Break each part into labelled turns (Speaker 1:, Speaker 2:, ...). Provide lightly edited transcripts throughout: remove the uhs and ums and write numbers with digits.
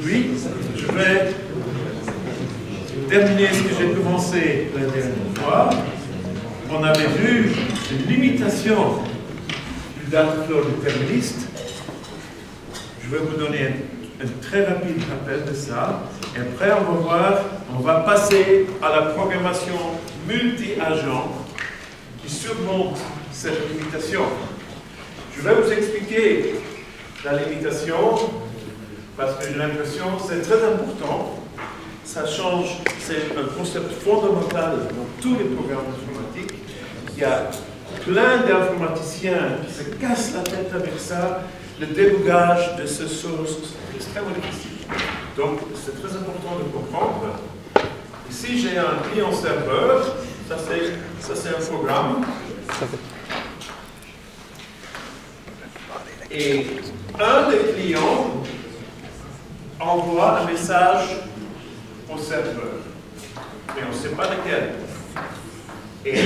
Speaker 1: aujourd'hui, je vais terminer ce que j'ai commencé la dernière fois. On avait vu une limitation du data flow déterministe. Je vais vous donner un très rapide rappel de ça. Et après, on va passer à la programmation multi-agent qui surmonte cette limitation. Je vais vous expliquer la limitation parce que j'ai l'impression que c'est très important. Ça change, c'est un concept fondamental dans tous les programmes informatiques. Il y a plein d'informaticiens qui se cassent la tête avec ça. Le débogage de ce source est extrêmement difficile. Donc, c'est très important de comprendre. Ici, j'ai un client-serveur. Ça, c'est un programme. Et un des clients envoie un message au serveur. Mais on ne sait pas lequel. Et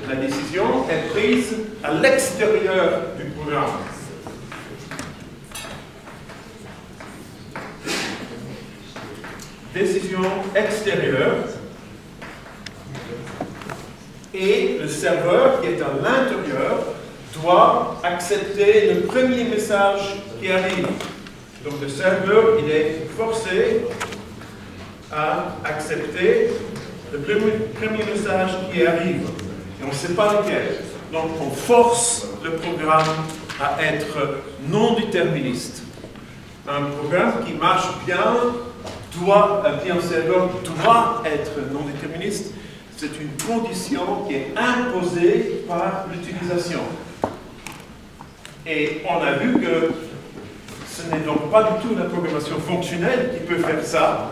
Speaker 1: la décision est prise à l'extérieur du programme. Décision extérieure. Et le serveur qui est à l'intérieur doit accepter le premier message qui arrive. Donc le serveur, il est forcé à accepter le premier message qui arrive. Et on ne sait pas lequel. Donc on force le programme à être non déterministe. Un programme qui marche bien, un client-serveur doit être non déterministe. C'est une condition qui est imposée par l'utilisation. Et on a vu que ce n'est donc pas du tout la programmation fonctionnelle qui peut faire ça,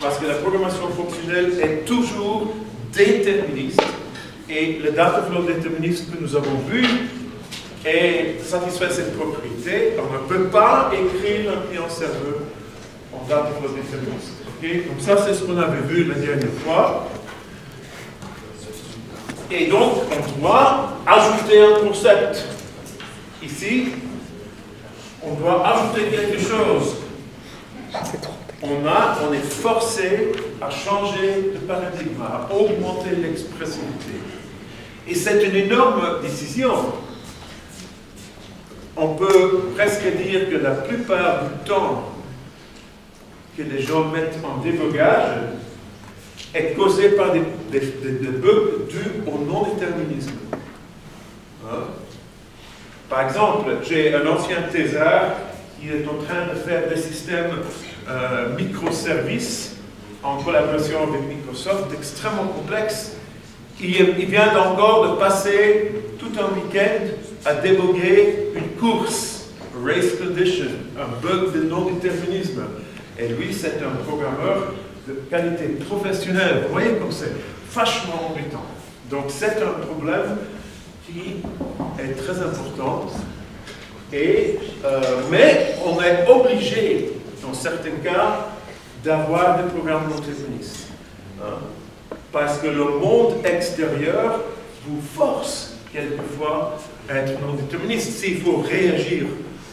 Speaker 1: parce que la programmation fonctionnelle est toujours déterministe. Et le data flow déterministe que nous avons vu satisfait cette propriété. On ne peut pas écrire un client-serveur en data flow déterministe. Okay? Donc ça, c'est ce qu'on avait vu la dernière fois. Et donc, on doit ajouter un concept. Ici, on doit ajouter quelque chose. On est forcé à changer de paradigme, à augmenter l'expressivité. Et c'est une énorme décision. On peut presque dire que la plupart du temps que les gens mettent en débogage est causé par des bugs dus au non-déterminisme. Hein? Par exemple, j'ai un ancien thésard qui est en train de faire des systèmes microservices en collaboration avec Microsoft, extrêmement complexes. Il vient encore de passer tout un week-end à déboguer une course, race condition, un bug de non-déterminisme. Et lui, c'est un programmeur de qualité professionnelle. Vous voyez comme c'est vachement embêtant. Donc c'est un problème qui est très important. Mais on est obligé, dans certains cas, d'avoir des programmes non déterministes. Hein? Parce que le monde extérieur vous force quelquefois à être non déterministe s'il faut réagir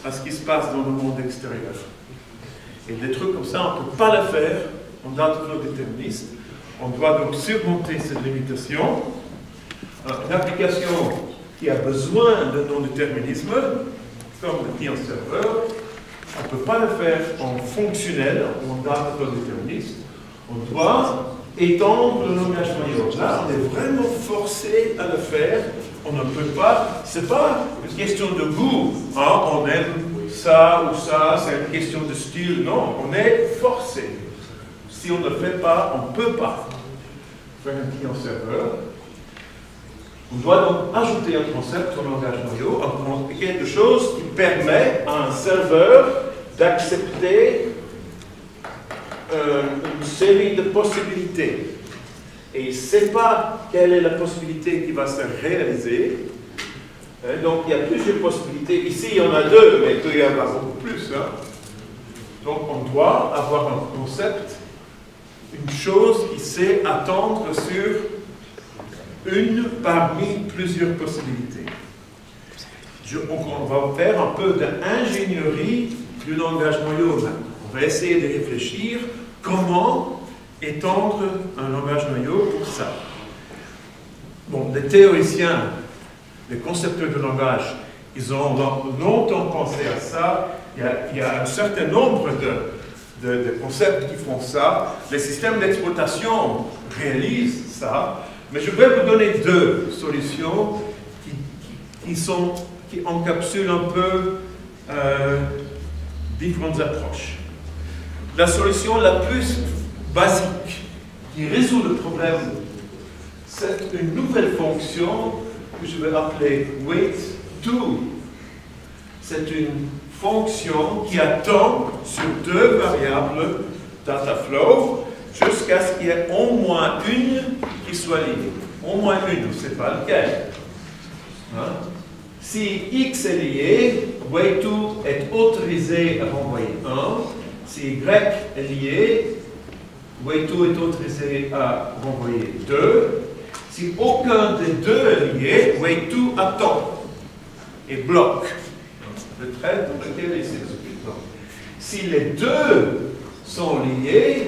Speaker 1: à ce qui se passe dans le monde extérieur. Et des trucs comme ça, on ne peut pas le faire en data flow déterministe. On doit donc surmonter cette limitation. Une application qui a besoin de non-déterminisme, comme le client-serveur, on ne peut pas le faire en fonctionnel, en data flow déterministe. On doit étendre le langage noyau. Là, on est vraiment forcé à le faire. On ne peut pas. Ce n'est pas une question de goût. Hein, on aime ça ou ça, c'est une question de style. Non, on est forcé. Si on ne le fait pas, on ne peut pas faire un client-serveur. On doit donc ajouter un concept au langage noyau, quelque chose qui permet à un serveur d'accepter une série de possibilités. Et il ne sait pas quelle est la possibilité qui va se réaliser. Donc il y a plusieurs possibilités. Ici, il y en a deux, mais il peut y en avoir beaucoup plus. Hein. Donc on doit avoir un concept, une chose qui sait attendre sur une parmi plusieurs possibilités. On va faire un peu d'ingénierie du langage noyau maintenant. On va essayer de réfléchir comment étendre un langage noyau pour ça. Bon, les théoriciens, les concepteurs de langage, ils ont longtemps pensé à ça. Il y a un certain nombre de concepts qui font ça. Les systèmes d'exploitation réalisent ça. Mais je vais vous donner deux solutions qui encapsulent un peu différentes approches. La solution la plus basique qui résout le problème, c'est une nouvelle fonction que je vais appeler wait2. C'est une fonction qui attend sur deux variables dataflow jusqu'à ce qu'il y ait au moins une qui soit liée. Au moins une, on ne sait pas lequel. Hein? Si x est lié, wait2 est autorisé à renvoyer 1. Si y est lié, wait2 est autorisé à renvoyer 2. Si aucun des deux est lié, wait2 attend et bloque le trait dans lequel il s'exécute. Si les deux sont liés,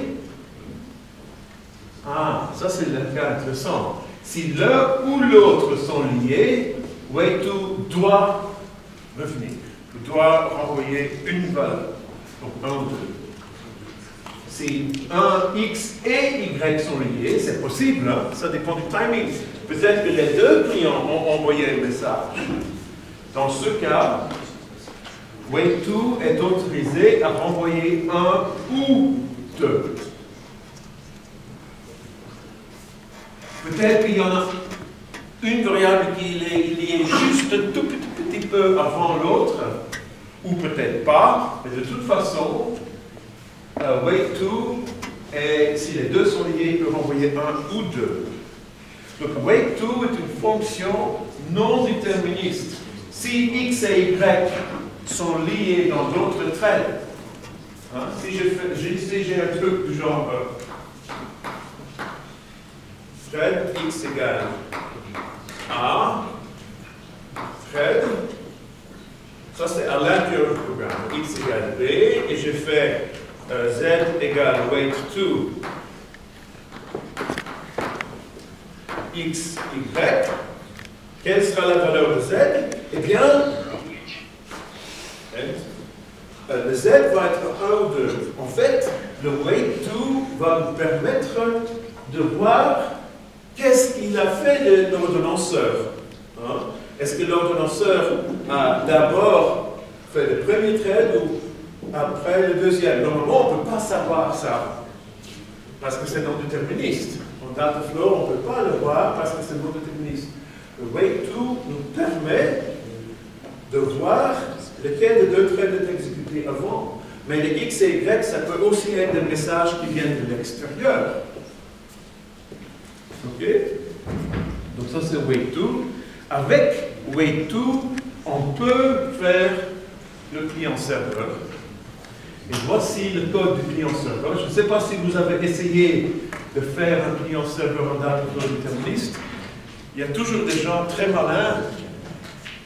Speaker 1: ça c'est le cas intéressant. Si l'un ou l'autre sont liés, wait2 doit revenir, doit renvoyer une valeur, donc 1 ou 2. Si x et y sont liés, c'est possible, hein? Ça dépend du timing. Peut-être que les deux clients ont envoyé un message. Dans ce cas, wait2 est autorisé à renvoyer 1 ou 2. Peut-être qu'il y en a une variable qui est liée juste un tout petit peu avant l'autre, ou peut-être pas, mais de toute façon, wait2, et si les deux sont liés, il peut renvoyer 1 ou 2. Donc wait2 est une fonction non déterministe. Si x et y sont liés dans d'autres traits, hein, si j'ai un truc du genre thread x égale A, thread, ça c'est à l'intérieur du programme, x égale B, et j'ai fait z égale wait2 x, y. Quelle sera la valeur de z? Eh bien, le z va être 1 ou 2. En fait, le wait2 va nous permettre de voir qu'est-ce qu'il a fait l'ordonnanceur. Hein? Est-ce que l'ordonnanceur a d'abord fait le premier thread ou après le deuxième? Normalement, on ne peut pas savoir ça, parce que c'est non déterministe. En dataflow, on ne peut pas le voir parce que c'est non déterministe. Le wait2 nous permet de voir lequel des deux threads est exécuté avant. Mais les x et y, ça peut aussi être des messages qui viennent de l'extérieur. Ok? Donc ça c'est wait2. Avec wait2, on peut faire le client-serveur. Et voici le code du client-serveur. Je ne sais pas si vous avez essayé de faire un client-serveur en dataflow déterministe. Il y a toujours des gens très malins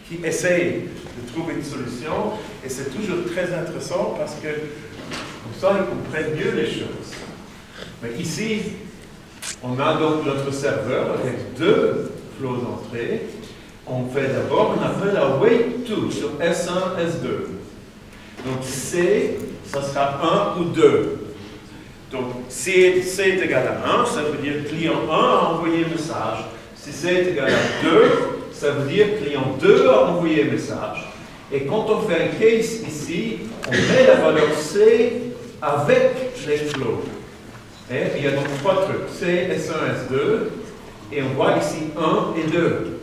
Speaker 1: qui essayent de trouver une solution, et c'est toujours très intéressant parce que comme ça ils comprennent mieux les choses. Mais ici, on a donc notre serveur avec deux flows d'entrée. On fait d'abord un appel à wait2 sur S1, S2. Donc C, ça sera 1 ou 2. Donc C est égal à 1, ça veut dire client 1 a envoyé un message. Si C est égal à 2, ça veut dire client 2 a envoyé un message. Et quand on fait un case ici, on met la valeur C avec les flows. Et il y a donc trois trucs, C, S1, S2, et on voit ici 1 et 2.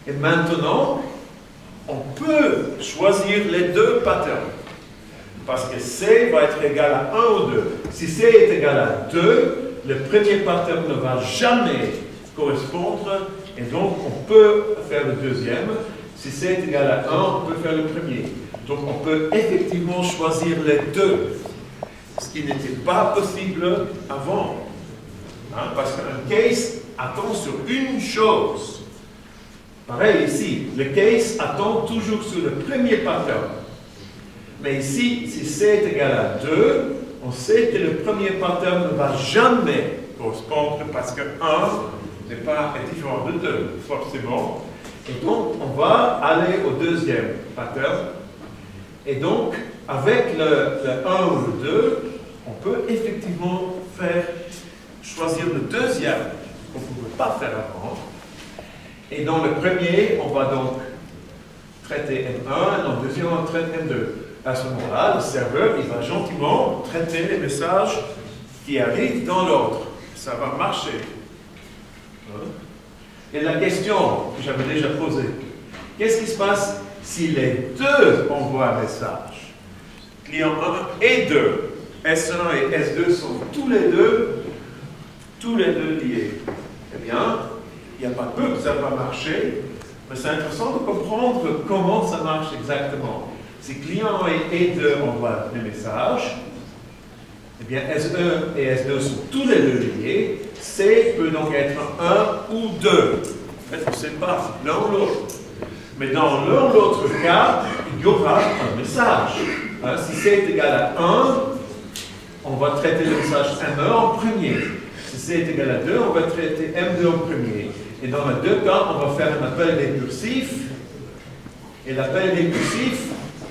Speaker 1: Et maintenant, on peut choisir les deux patterns. Parce que C va être égal à 1 ou 2. Si C est égal à 2, le premier pattern ne va jamais correspondre, et donc on peut faire le deuxième. Si C est égal à 1, on peut faire le premier. Donc on peut effectivement choisir les deux, ce qui n'était pas possible avant. Hein, parce qu'un case attend sur une chose. Pareil ici, le case attend toujours sur le premier pattern. Mais ici, si c est égal à 2, on sait que le premier pattern ne va jamais correspondre parce que 1 est différent de 2, forcément. Et donc, on va aller au deuxième pattern. Et donc, avec le 1 ou le 2, on peut effectivement choisir le deuxième qu'on ne pouvait pas faire avant. Et dans le premier, on va donc traiter M1, dans le deuxième, on traite M2. À ce moment-là, le serveur, il va gentiment traiter les messages qui arrivent dans l'ordre. Ça va marcher. Et la question que j'avais déjà posée, qu'est-ce qui se passe si les deux envoient un message? Client 1 et 2, S1 et S2 sont tous les deux liés. Eh bien, il n'y a pas peu que ça va marcher, mais c'est intéressant de comprendre comment ça marche exactement. Si client 1 et 2 envoient des messages, eh bien S1 et S2 sont tous les deux liés. C peut donc être 1 ou 2. En fait, on ne sait pas l'un ou l'autre. Mais dans l'un ou l'autre cas, il y aura un message. Si C est égal à 1, on va traiter le message M1 en premier. Si C est égal à 2, on va traiter M2 en premier. Et dans les deux cas, on va faire un appel récursif. Et l'appel récursif,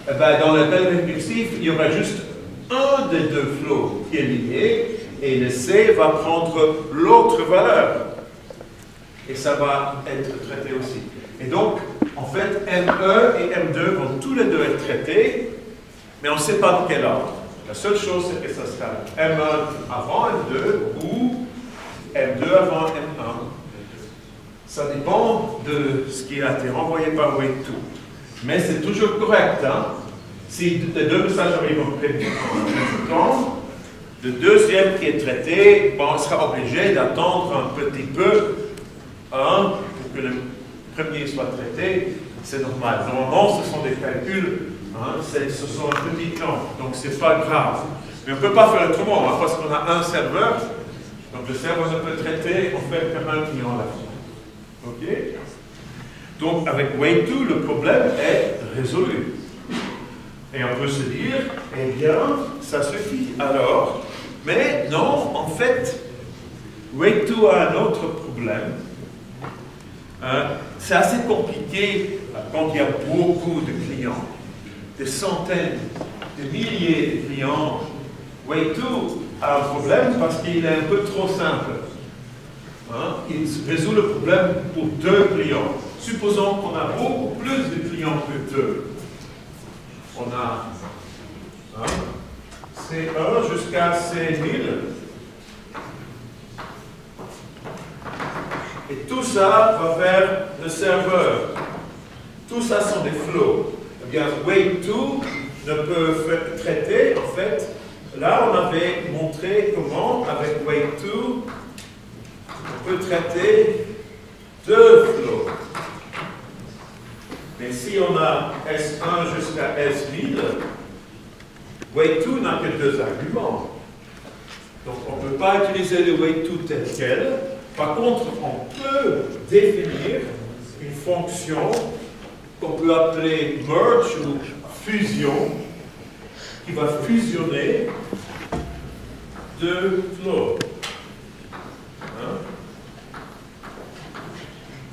Speaker 1: dans l'appel récursif, il y aura juste un des deux flots qui est lié, et le C va prendre l'autre valeur. Et ça va être traité aussi. Et donc, en fait, M1 et M2 vont tous les deux être traités, mais on ne sait pas dans quel ordre. La seule chose, c'est que ça sera M1 avant M2 ou M2 avant M1. Ça dépend de ce qui a été renvoyé par Wait2. Mais c'est toujours correct. Si les deux messages arrivent en même temps, le deuxième qui est traité, on sera obligé d'attendre un petit peu pour que le premier soit traité. C'est normal. Normalement, ce sont des calculs, ce sont un petit temps, donc ce n'est pas grave. Mais on ne peut pas faire autrement, parce qu'on a un serveur, donc le serveur ne peut traiter, on fait qu'un client à la fois. OK? Donc, avec Wait2, le problème est résolu. Et on peut se dire, eh bien, ça suffit alors. Mais non, en fait, Wait2 a un autre problème. C'est assez compliqué quand il y a beaucoup de clients, des centaines, des milliers de clients. Wait2 a un problème parce qu'il est un peu trop simple. Il résout le problème pour deux clients. Supposons qu'on a beaucoup plus de clients que deux. On a C1 jusqu'à C1000. Et tout ça va vers le serveur. Tout ça sont des flots. Eh bien, Wait2 ne peut traiter, en fait, là on avait montré comment, avec Wait2, on peut traiter deux flots. Mais si on a S1 jusqu'à S1000, Wait2 n'a que deux arguments. Donc on ne peut pas utiliser le Wait2 tel quel. Par contre, on peut définir une fonction qu'on peut appeler merge ou fusion, qui va fusionner deux flots.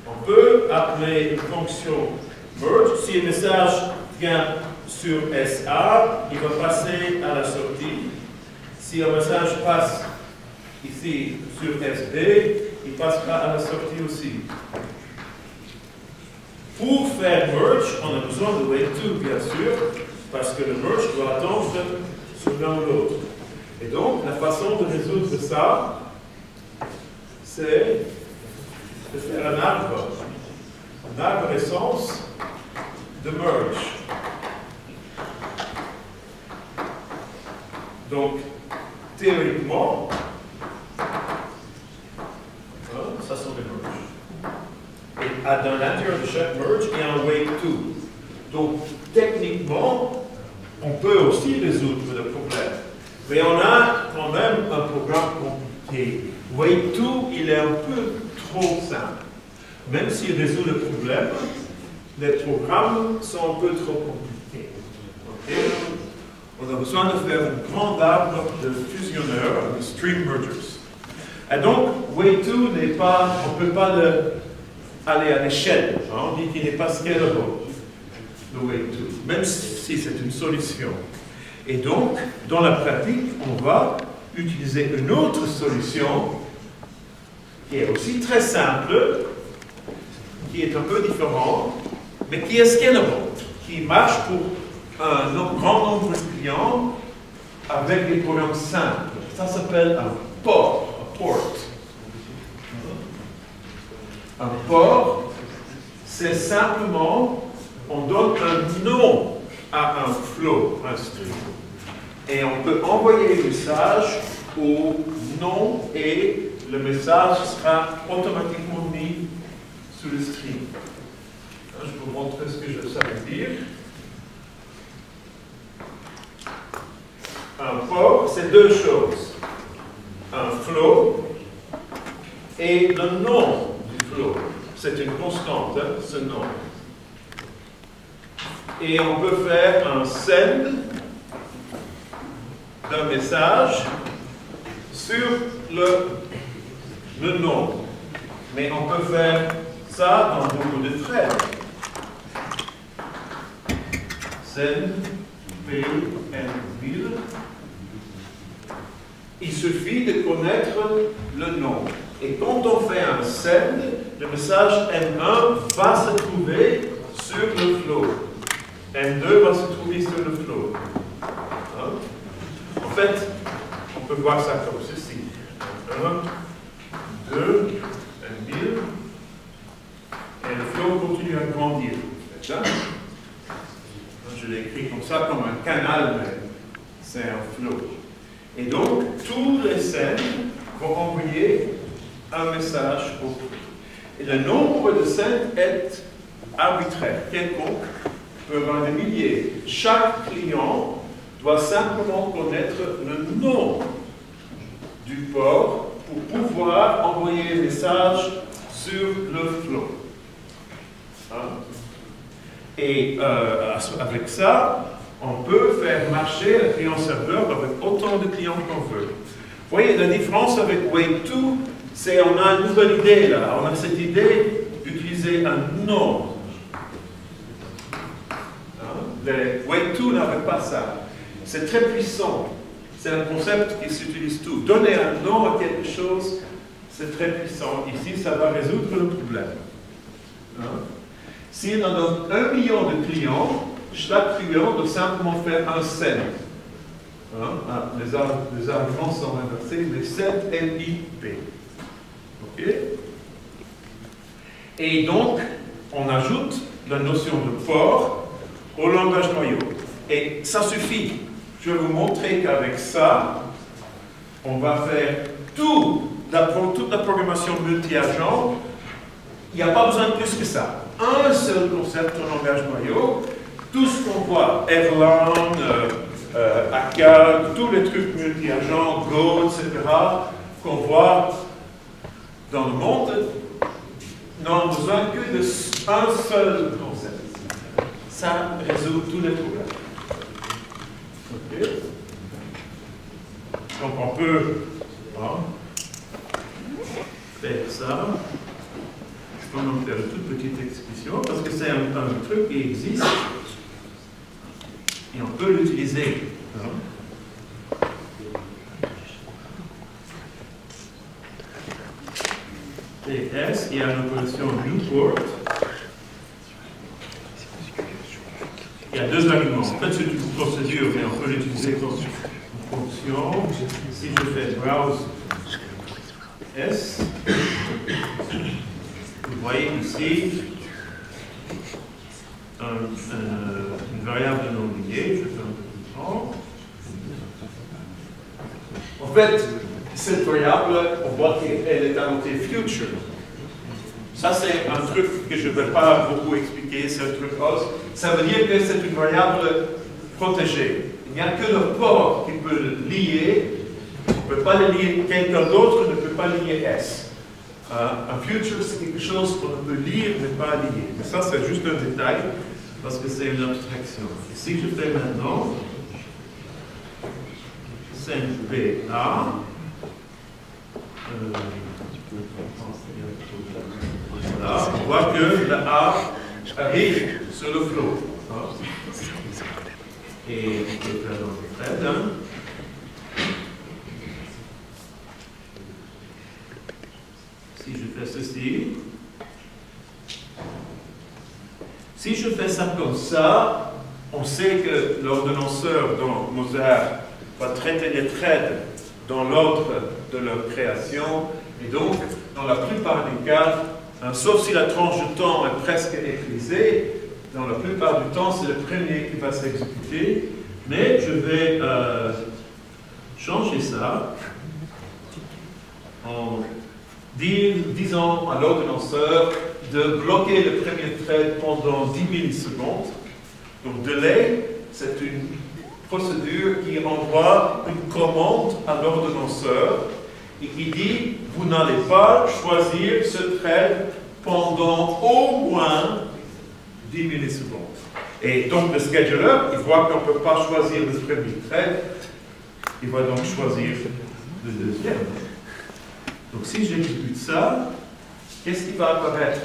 Speaker 1: On peut appeler une fonction merge. Si le message vient sur SA, il va passer à la sortie. Si un message passe ici sur SB, il passera à la sortie aussi. Pour faire merge, on a besoin de Wait2, bien sûr, parce que le merge doit attendre sur l'un ou l'autre. Et donc, la façon de résoudre ça, c'est de faire un arborescence de merge. Donc, théoriquement, ça sont des merges. Et dans l'intérieur de chaque merge, il y a un Wait2. Donc, techniquement, on peut aussi résoudre le problème. Mais on a quand même un programme compliqué. Wait2, il est un peu trop simple. Même s'il résout le problème, les programmes sont un peu trop compliqués. Okay? On a besoin de faire un grand arbre de fusionneurs, de stream mergers. Et donc, Way2 n'est pas, on ne peut pas aller à l'échelle. Hein, on dit qu'il n'est pas scalable, le Way2, même si c'est une solution. Et donc, dans la pratique, on va utiliser une autre solution qui est aussi très simple, qui est un peu différente, mais qui est scalable, qui marche pour un grand nombre de clients avec des programmes simples. Ça s'appelle un port. Un port, c'est simplement, on donne un nom à un flow, un stream. Et on peut envoyer le message au nom et le message sera automatiquement mis sur le stream. Je vous montre ce que ça veut dire. Un port, c'est deux choses. Un flow et le nom du flow. C'est une constante, hein, ce nom. Et on peut faire un send d'un message sur le nom. Mais on peut faire ça dans beaucoup de threads. Send, pay and bill. Il suffit de connaître le nom. Et quand on fait un send, le message M1 va se trouver sur le flow. M2 va se trouver sur le flow. Hein? En fait, on peut voir ça comme ceci. 1, 2, un bill. Et le flow continue à grandir. Je l'ai écrit comme ça, comme un canal, mais c'est un flow. Et donc, tous les scènes vont envoyer un message au flux. Et le nombre de scènes est arbitraire. Quelconque peut avoir des milliers. Chaque client doit simplement connaître le nom du port pour pouvoir envoyer un message sur le flow. Hein? Et avec ça, on peut faire marcher le client-serveur avec autant de clients qu'on veut. Vous voyez, la différence avec Way2, c'est qu'on a une nouvelle idée là. On a cette idée d'utiliser un nom. Hein? Way2 n'avait pas ça. C'est très puissant. C'est un concept qui s'utilise tout. Donner un nom à quelque chose, c'est très puissant. Ici, ça va résoudre le problème. Hein? Si on donne 1 million de clients, chaque client doit simplement faire un send. Hein? Ah, les arguments sont inversés, les send NIP. OK? Et donc, on ajoute la notion de port au langage noyau. Et ça suffit. Je vais vous montrer qu'avec ça, on va faire toute la programmation multi-agent. Il n'y a pas besoin de plus que ça. Un seul concept en langage noyau. Tout ce qu'on voit, Erlang, ACAD, tous les trucs multi-agents, Go, etc., qu'on voit dans le monde, n'ont besoin que d'un seul concept. Ça résout tous les problèmes. Okay. Donc on peut faire ça. Je peux même faire une toute petite expression parce que c'est un truc qui existe. Et on peut l'utiliser. TS, il y a une opération newport. Il y a deux arguments. En fait, c'est une procédure, mais on peut l'utiliser comme une fonction. Si je fais browse S, vous voyez ici une variable non liée. Je fais un petit temps. En fait, cette variable, on voit qu'elle est annotée future. Ça, c'est un truc que je ne vais pas beaucoup expliquer, c'est un truc OS. Ça veut dire que c'est une variable protégée. Il n'y a que le port qui peut le lier. On ne peut pas le lier, quelqu'un d'autre ne peut pas lier S. Un future, c'est quelque chose qu'on peut lire, mais pas lier. Mais ça, c'est juste un détail, parce que c'est une abstraction. Et si je fais maintenant, scène BA. Voilà, on voit que la A arrive sur le flot. Et on peut faire donc des threads. Si je fais ceci, si je fais ça comme ça, on sait que l'ordonnanceur dans Mozart va traiter les threads dans l'ordre de leur création, et donc, dans la plupart des cas, sauf si la tranche de temps est presque épuisée, dans la plupart du temps, c'est le premier qui va s'exécuter, mais je vais changer ça en disant à l'ordonnanceur de bloquer le premier thread pendant 10 millisecondes. Donc, delay, c'est une procédure qui envoie une commande à l'ordonnanceur et qui dit « Vous n'allez pas choisir ce thread pendant au moins 10 millisecondes. » Et donc, le scheduler, il voit qu'on ne peut pas choisir le premier thread, il va donc choisir le deuxième. Donc, si j'exécute ça, qu'est-ce qui va apparaître?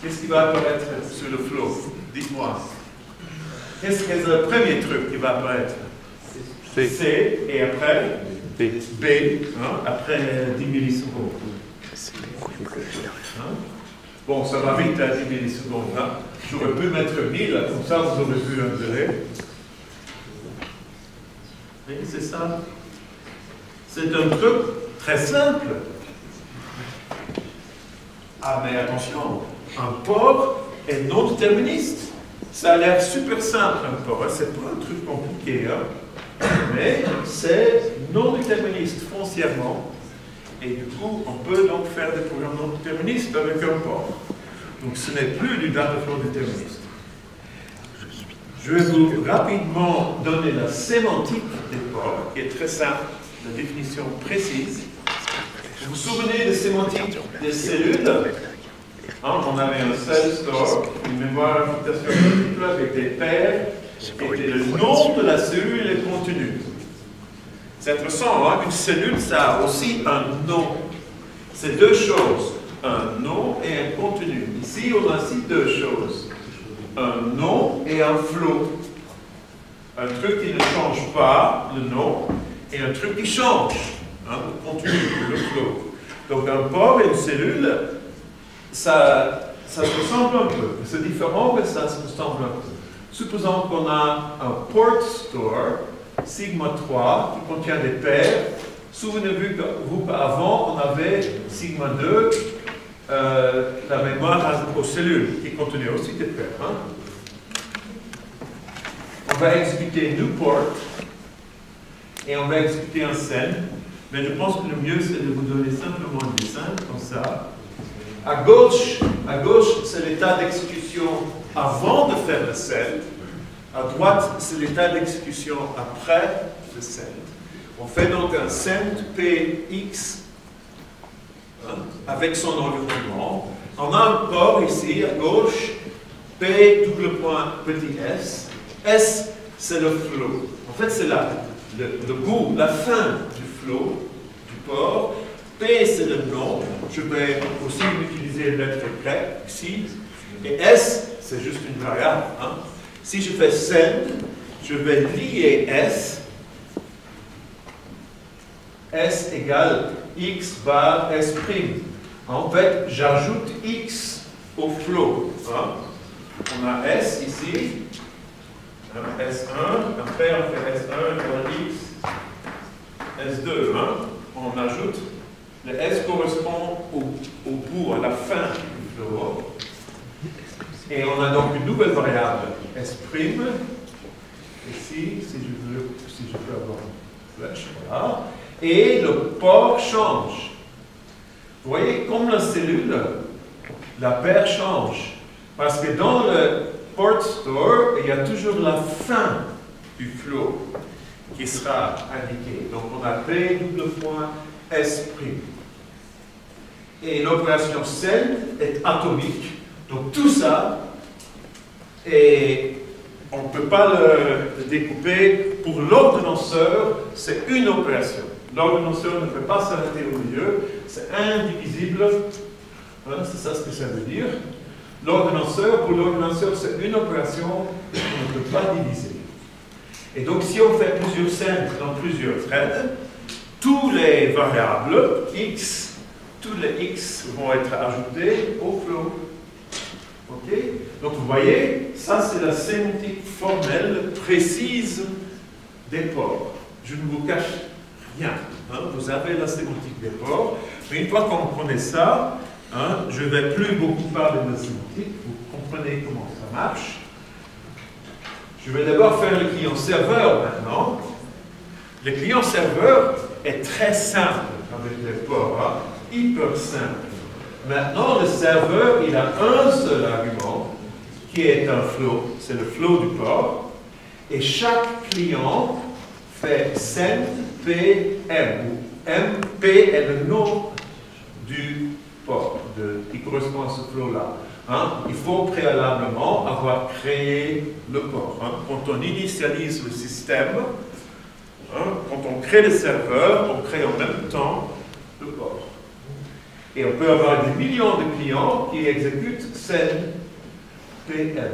Speaker 1: Qu'est-ce qui va apparaître sur le flow? Dites-moi. Qu'est-ce que le premier truc qui va apparaître? C. Et après? B. Après 10 millisecondes. Bon, ça va vite à 10 millisecondes. J'aurais pu mettre 1000, comme ça vous aurez vu un délai. Mais c'est ça. C'est un truc très simple. Ah, mais attention, un port est non déterministe. Ça a l'air super simple, un port. C'est pas un truc compliqué, mais c'est non déterministe foncièrement. Et du coup, on peut donc faire des programmes non déterministes avec un port. Donc ce n'est plus du data flow déterministe. Je vais vous rapidement donner la sémantique des ports, qui est très simple, la définition précise. Vous vous souvenez des sémantiques des cellules? On avait un cell store, une mémoire imputation multiple avec des paires, et le nom de la cellule est contenu. C'est intéressant, une cellule, ça a aussi un nom. C'est deux choses, un nom et un contenu. Ici, on a aussi deux choses, un nom et un flow. Un truc qui ne change pas, le nom, et un truc qui change, le contenu, le flow. Donc un port et une cellule, ça se ressemble un peu. C'est différent, mais ça se ressemble un peu. Supposons qu'on a un port store, sigma 3, qui contient des paires. Souvenez-vous qu'avant, on avait sigma 2, la mémoire aux cellules, qui contenait aussi des paires. On va exécuter new port, et on va exécuter un scène. Mais je pense que le mieux, c'est de vous donner simplement un dessin, comme ça. À gauche c'est l'état d'exécution avant de faire le scène. À droite, c'est l'état d'exécution après le scène. On fait donc un scène PX avec son environnement. On a un port ici, à gauche, P double point petit s. S, c'est le flow. En fait, c'est le bout, la fin du flow, du port. P, c'est le nom. Je vais aussi utiliser la lettre grecque ici. Et S, c'est juste une variable. Si je fais send, je vais lier S. S égale X bar S'. En fait, j'ajoute X au flow. On a S ici. S1, après on fait S1 égale X, S2, on ajoute, le S correspond au bout, à la fin du flow, et on a donc une nouvelle variable, S', ici, si je peux avoir une flèche, voilà, et le port change. Vous voyez, comme la cellule, la paire change, parce que dans le port store, il y a toujours la fin du flow qui sera indiquée. Donc on a P double point S'. Et l'opération send est atomique. Donc tout ça, et on ne peut pas le découper pour l'ordonnanceur, c'est une opération. L'ordonnanceur ne peut pas s'arrêter au milieu, c'est indivisible. Hein, c'est ça ce que ça veut dire. L'ordonnanceur, pour l'ordonnanceur, c'est une opération qu'on ne peut pas diviser. Et donc, si on fait plusieurs scènes dans plusieurs threads, tous les variables x, tous les x vont être ajoutés au flow. Ok? Donc, vous voyez, ça, c'est la sémantique formelle précise des ports. Je ne vous cache rien. Hein? Vous avez la sémantique des ports. Mais une fois qu'on connaît ça, hein, je ne vais plus beaucoup parler de la sémantique. Vous comprenez comment ça marche. Je vais d'abord faire le client-serveur maintenant. Le client-serveur est très simple avec les ports, hein, hyper simple. Maintenant, le serveur, il a un seul argument qui est un flow, c'est le flow du port. Et chaque client fait send PM, où MP est le nom du port qui correspond à ce flow-là. Hein, il faut préalablement avoir créé le port. Hein. Quand on initialise le système, hein, quand on crée le serveur, on crée en même temps le port. Et on peut avoir des millions de clients qui exécutent send PM.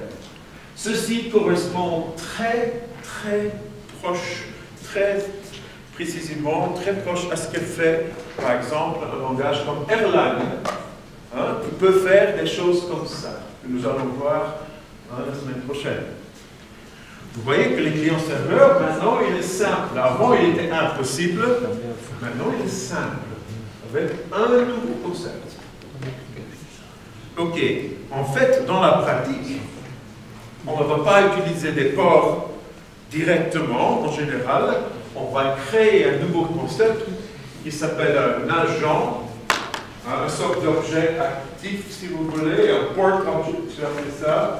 Speaker 1: Ceci correspond très proche, très précisément, très proche à ce que fait, par exemple, un langage comme Erlang. Hein, qui peut faire des choses comme ça, que nous allons voir la semaine prochaine. Vous voyez que les clients-serveurs, maintenant, il est simple. Avant, il était impossible. Maintenant, il est simple, avec un nouveau concept. Ok. En fait, dans la pratique, on ne va pas utiliser des ports directement, en général. On va créer un nouveau concept qui s'appelle un agent, une sorte d'objet actif, si vous voulez, un port object, j'appelle ça.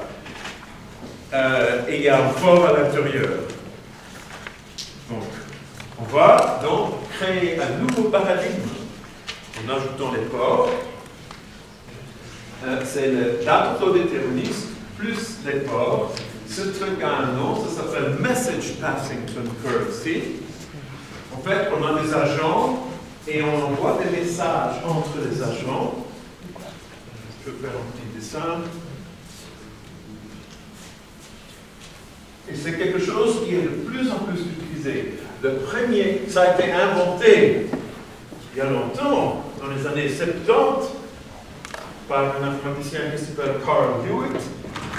Speaker 1: Et il y a un port à l'intérieur. Donc, on va donc créer un nouveau paradigme en ajoutant les ports. C'est le data flow déterministe plus les ports. Ce truc a un nom, ça s'appelle Message Passing Concurrency. En fait, on a des agents et on envoie des messages entre les agents. Je vais faire un petit dessin. Et c'est quelque chose qui est de plus en plus utilisé. Le premier, ça a été inventé il y a longtemps, dans les années 70, par un informaticien qui s'appelle Carl Hewitt,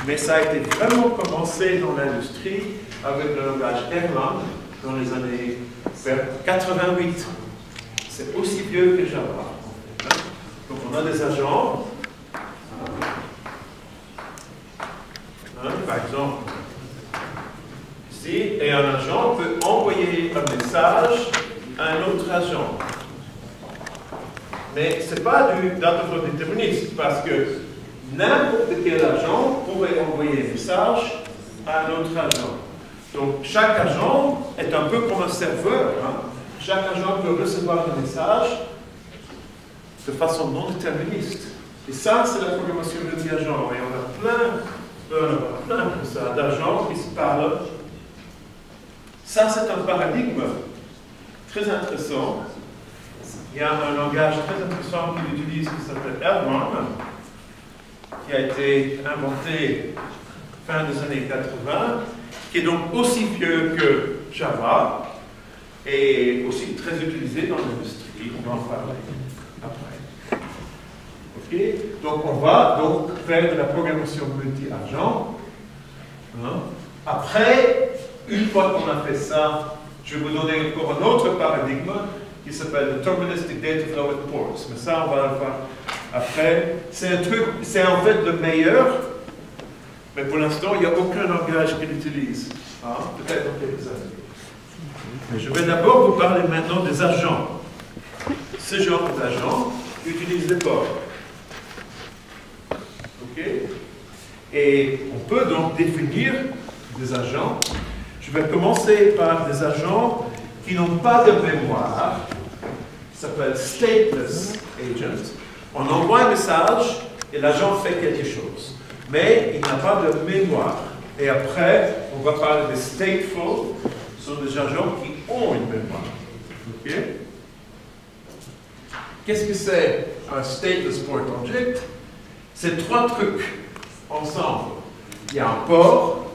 Speaker 1: mais ça a été vraiment commencé dans l'industrie avec le langage Erlang dans les années 88. C'est aussi vieux que Java. Donc on a des agents. Par exemple, ici, et un agent peut envoyer un message à un autre agent. Mais ce n'est pas du data flow déterministe, parce que n'importe quel agent pourrait envoyer un message à un autre agent. Donc chaque agent est un peu comme un serveur. Hein. Chaque agent peut recevoir un message de façon non déterministe. Et ça, c'est la programmation multi-agent. Et on a plein de ça, d'agents qui se parlent. Ça, c'est un paradigme très intéressant. Il y a un langage très intéressant qu'il utilise qui s'appelle Erlang, qui a été inventé fin des années 80, qui est donc aussi vieux que Java et aussi très utilisé dans l'industrie. On va en parler après. Okay. Donc on va donc faire de la programmation multi-agent. Après, une fois qu'on a fait ça, je vais vous donner encore un autre paradigme qui s'appelle Deterministic Data Flow at Ports. Mais ça, on va le voir après. C'est un truc, c'est en fait le meilleur, mais pour l'instant, il n'y a aucun langage qui l'utilise. Hein? Peut-être dans quelques années. Mais je vais d'abord vous parler maintenant des agents. Ce genre d'agents utilise des ports. OK? Et on peut donc définir des agents. Je vais commencer par des agents qui n'ont pas de mémoire, qui s'appellent stateless agents. On envoie un message et l'agent fait quelque chose. Mais il n'a pas de mémoire. Et après, on va parler de stateful. sont des agents qui ont une mémoire. OK? Qu'est-ce que c'est un stateless port object? C'est trois trucs ensemble. Il y a un port,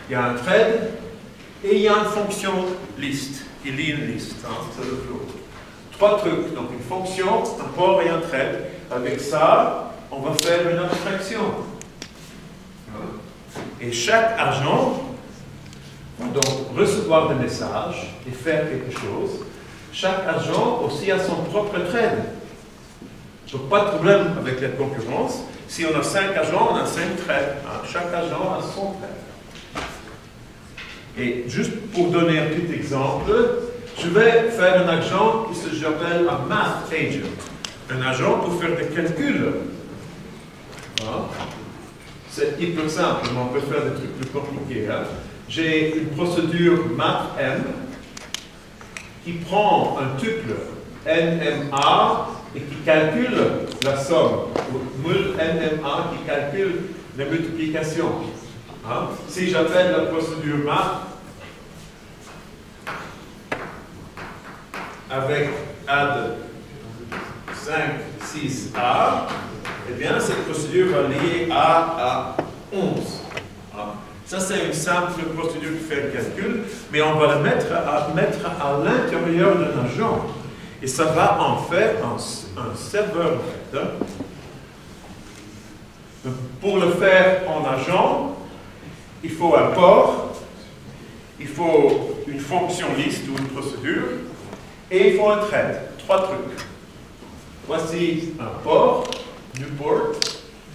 Speaker 1: il y a un thread, et il y a une fonction list. Il lit une liste, hein, c'est le flow. Trois trucs, donc une fonction, un port et un thread. Avec ça, on va faire une abstraction. Et chaque agent va donc recevoir des messages et faire quelque chose. Chaque agent aussi a son propre thread. Donc pas de problème avec la concurrence. Si on a 5 agents, on a 5 threads. Hein. Chaque agent a son thread. Et juste pour donner un petit exemple, je vais faire un agent qui s'appelle un math agent. Un agent pour faire des calculs. Hein. C'est hyper simple, mais on peut faire des trucs plus compliqués. Hein. J'ai une procédure math_m qui prend un tuple NMA et qui calcule la somme, ou NMA qui calcule la multiplication. Hein? Si j'appelle la procédure math avec add 5, 6A, eh bien cette procédure va lier A à 11. Hein? Ça, c'est une simple procédure qui fait le calcul, mais on va le mettre à l'intérieur d'un agent. Et ça va en faire un serveur, en fait. Donc, pour le faire en agent, il faut un port, il faut une fonction list ou une procédure, et il faut un thread. Trois trucs. Voici un port, new port,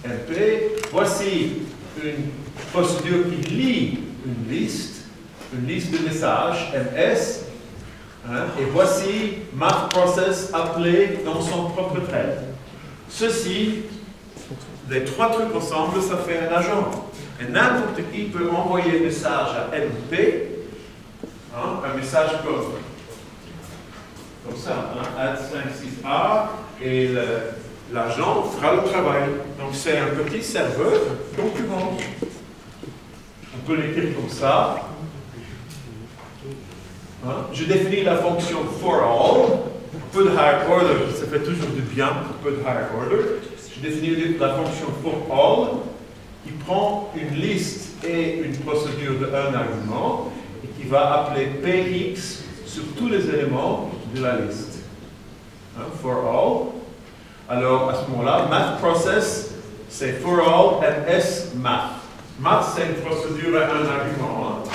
Speaker 1: MP. Voici une procédure qui lit une liste de messages, MS. Hein, et voici math process appelé dans son propre thread. Ceci, les trois trucs ensemble, ça fait un agent. Et n'importe qui peut envoyer un message à MP, hein, un message comme ça, hein, add 5, 6A, et l'agent fera le travail. Donc c'est un petit serveur concurrent. On peut l'écrire comme ça. Hein? Je définis la fonction for all, un peu de higher order, ça fait toujours du bien, un peu de higher order. Je définis la fonction for all, qui prend une liste et une procédure de un argument, et qui va appeler px sur tous les éléments de la liste. Hein? For all. Alors, à ce moment-là, math process, c'est for all and s math. Math, c'est une procédure à un argument. Hein?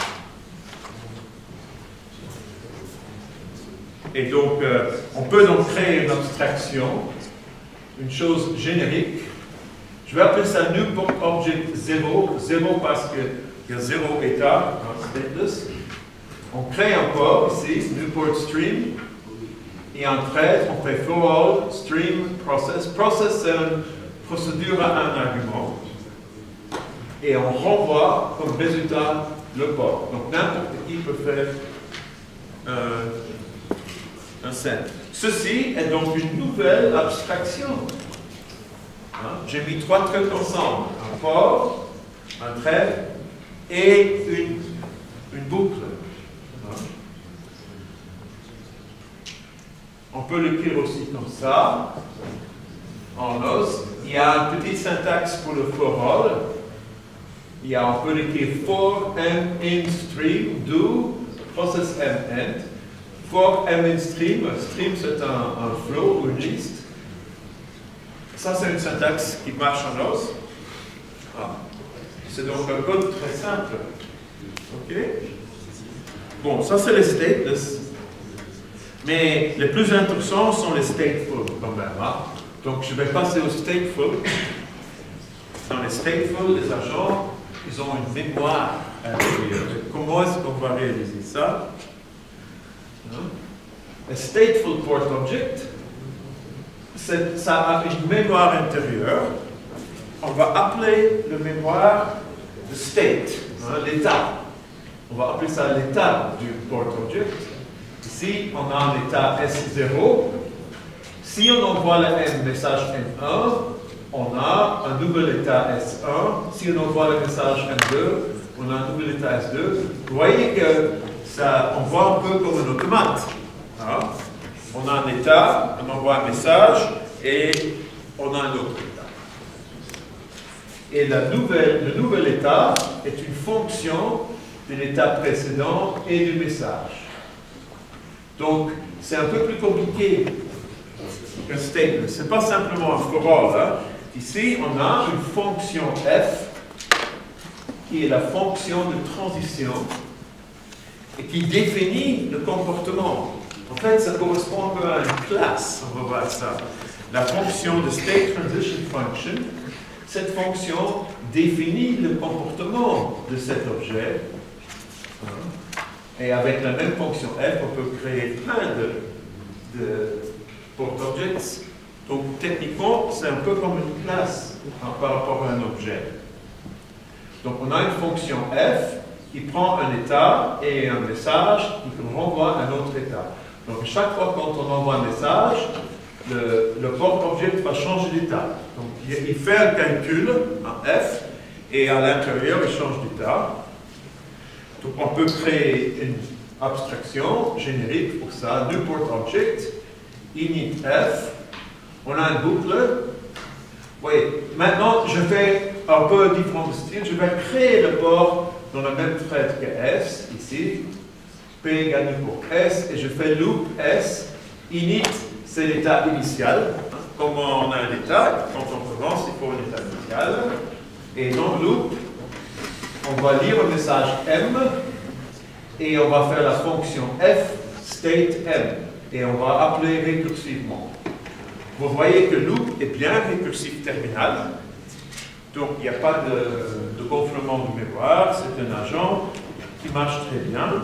Speaker 1: Et donc, on peut donc créer une abstraction, une chose générique. Je vais appeler ça new port object 0, 0 parce qu'il y a 0 état, stateless. On crée un port ici, new port stream, et en thread, on fait for all, stream, process. Process, c'est une procédure à un argument. Et on renvoie comme résultat le port. Donc, n'importe qui peut faire un set. Ceci est donc une nouvelle abstraction. Hein? J'ai mis trois trucs ensemble. Un port, un thread et une boucle. Hein? On peut l'écrire aussi comme ça, en os. Il y a une petite syntaxe pour le for all. On peut l'écrire for m in stream do process m end. For m in stream, stream c'est un flow ou une liste. Ça c'est une syntaxe qui marche en os. Ah. C'est donc un code très simple. Ok? Bon, ça c'est les stateless. Mais les plus intéressants sont les stateful quand même. Hein? Donc je vais passer au stateful. Dans les stateful, les agents, ils ont une mémoire intérieure. Comment est-ce qu'on va réaliser ça? Un stateful port object, ça a une mémoire intérieure. On va appeler le mémoire de state, hein, l'état. On va appeler ça l'état du port object. Ici, on a un état S0. Si on envoie le message M1, on a un nouvel état S1. Si on envoie le message M2, on a un nouvel état S2. Vous voyez que ça, on voit un peu comme un automate. Hein? On a un état, on envoie un message et on a un autre état. Et le nouvel état est une fonction de l'état précédent et du message. Donc, c'est un peu plus compliqué qu'un statement. Ce n'est pas simplement un for all. Hein? Ici, on a une fonction f qui est la fonction de transition et qui définit le comportement. En fait, ça correspond un peu à une classe, on va voir ça. La fonction de state transition function, cette fonction définit le comportement de cet objet. Et avec la même fonction f, on peut créer plein de port objects. Donc, techniquement, c'est un peu comme une classe par rapport à un objet. Donc, on a une fonction f qui prend un état et un message qui renvoie à un autre état. Donc, chaque fois quand on envoie un message, le port object va changer d'état. Donc, il fait un calcul en f et à l'intérieur, il change d'état. Donc, on peut créer une abstraction générique pour ça, new port object, init f. On a une boucle. Oui, maintenant, je fais un peu différent de style. Je vais créer le port dans le même thread que S, ici. P égale new port S, et je fais loop S. Init, c'est l'état initial. Comme on a un état, quand on commence, il faut un état initial. Et dans le loop, on va lire le message M, et on va faire la fonction F state M, et on va appeler récursivement. Vous voyez que loop est bien récursif terminal, donc il n'y a pas de gonflement de mémoire, c'est un agent qui marche très bien.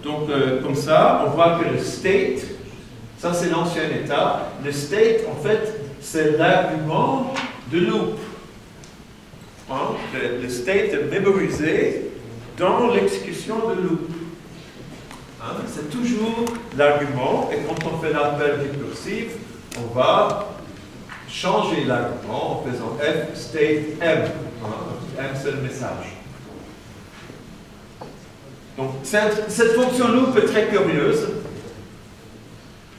Speaker 1: Donc comme ça, on voit que le state, ça c'est l'ancien état, le state en fait c'est l'argument de loop. Hein? Le state est mémorisé dans l'exécution de loop. Hein? C'est toujours l'argument, et quand on fait l'appel récursif, on va changer l'argument en faisant f state m. Hein? M c'est le message. Donc cette fonction loop est très curieuse.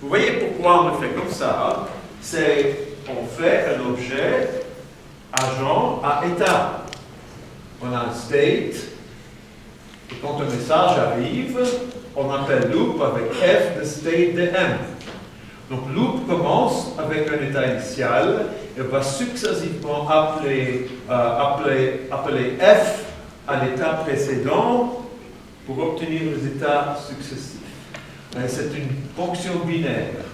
Speaker 1: Vous voyez pourquoi on le fait comme ça? C'est on fait un objet agent à état. On a un state, et quand un message arrive, on appelle loop avec f de state de m. Donc loop commence avec un état initial et va successivement appeler f à l'état précédent pour obtenir les états successifs. C'est une fonction binaire.